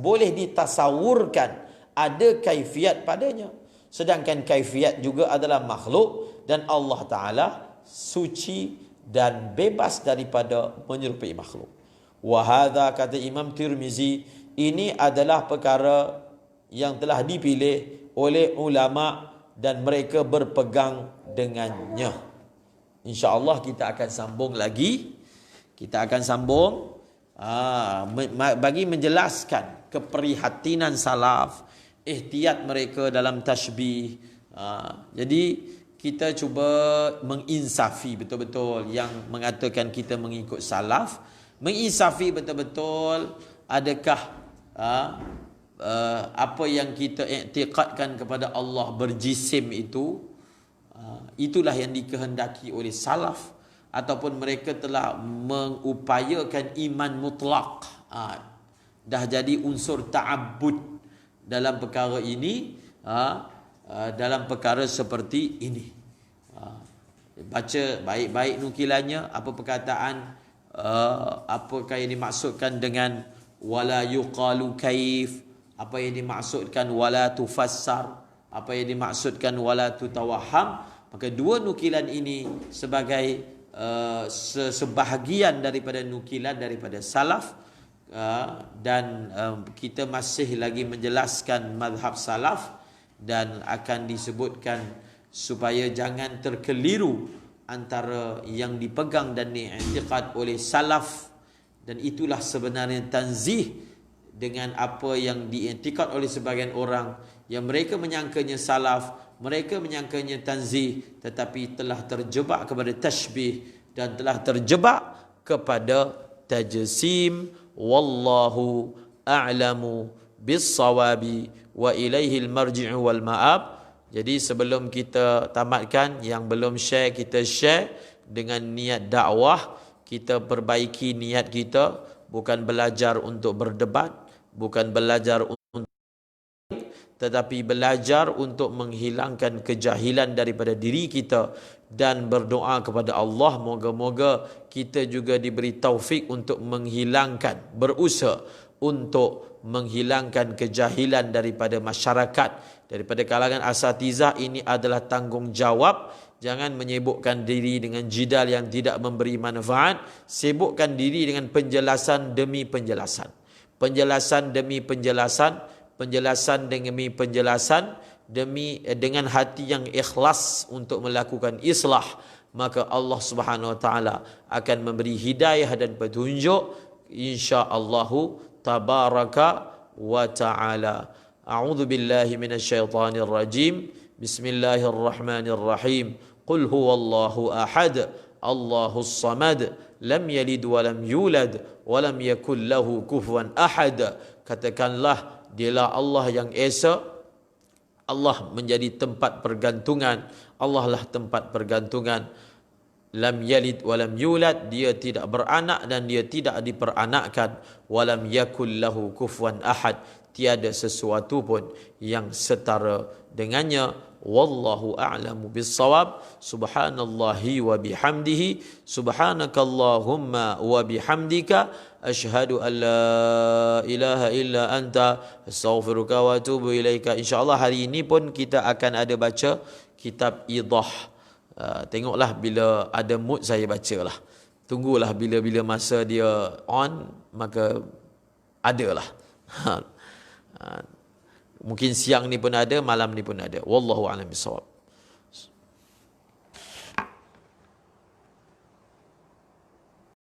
boleh ditasawurkan ada kaifiat padanya. Sedangkan kaifiat juga adalah makhluk, dan Allah Ta'ala suci dan bebas daripada menyerupai makhluk. Wahadha, kata Imam Tirmizi, ini adalah perkara yang telah dipilih oleh ulama dan mereka berpegang dengannya. InsyaAllah kita akan sambung lagi. Kita akan sambung bagi menjelaskan keprihatinan salaf, ihtiyat mereka dalam tashbih. Jadi kita cuba menginsafi betul-betul yang mengatakan kita mengikut salaf. Menginsafi betul-betul adakah apa yang kita iktikadkan kepada Allah berjisim itu, itulah yang dikehendaki oleh salaf, ataupun mereka telah mengupayakan iman mutlak. Dah jadi unsur ta'abbud dalam perkara ini, dalam perkara seperti ini. Baca baik-baik nukilannya, apa perkataan, apakah yang dimaksudkan dengan wala yuqalu kaif, apa yang dimaksudkan wala tufassar, apa yang dimaksudkan wala tutawaham. Maka dua nukilan ini sebagai sebahagian daripada nukilan daripada salaf, dan kita masih lagi menjelaskan mazhab salaf, dan akan disebutkan supaya jangan terkeliru antara yang dipegang dan diiktikad oleh salaf, dan itulah sebenarnya tanzih dengan apa yang diiktikad oleh sebagian orang yang mereka menyangkanya salaf, Mereka menyangkanya tanzih, tetapi telah terjebak kepada tashbih dan telah terjebak kepada tajsim. Wallahu a'lamu bis-sawabi wa ilaihil marji'u wal ma'ab. Jadi sebelum kita tamatkan, yang belum share, kita share dengan niat dakwah. Kita perbaiki niat kita, bukan belajar untuk berdebat, bukan belajar untuk, tetapi belajar untuk menghilangkan kejahilan daripada diri kita dan berdoa kepada Allah moga-moga kita juga diberi taufik untuk menghilangkan, berusaha untuk menghilangkan kejahilan daripada masyarakat, daripada kalangan asatizah. Ini adalah tanggungjawab. Jangan menyibukkan diri dengan jidal yang tidak memberi manfaat. Sibukkan diri dengan penjelasan demi penjelasan, penjelasan demi penjelasan, penjelasan demi penjelasan, dengan hati yang ikhlas untuk melakukan islah. Maka Allah Subhanahu wa taala akan memberi hidayah dan petunjuk insya-Allah tabaraka wa taala. A'udzu billahi minasyaitonir rajim. Bismillahirrahmanirrahim. Qul huwallahu ahad, Allahus samad, lam yalid wa lam yulad wa lam yakul lahu kufuwan ahad. Katakanlah, dialah Allah yang esa. Allah menjadi tempat pergantungan. Allah lah tempat pergantungan. Lam yalid wa lam yulad, dia tidak beranak dan dia tidak diperanakkan. Wa lam yakul lahu kufuwan ahad, tiada sesuatu pun yang setara dengannya. Wallahu a'lamu bis-shawab. Subhanallahi wa bihamdihi, subhanakallahumma wa bihamdika, asyhadu an la ilaha illa anta, astaghfiruka wa atubu ilaika. InsyaAllah hari ini pun kita akan ada baca kitab Idah. Tengoklah bila ada mood saya bacalah. Tunggulah bila-bila masa dia on, maka adalah. Mungkin siang ni pun ada, malam ni pun ada. Wallahu a'lam bishawab.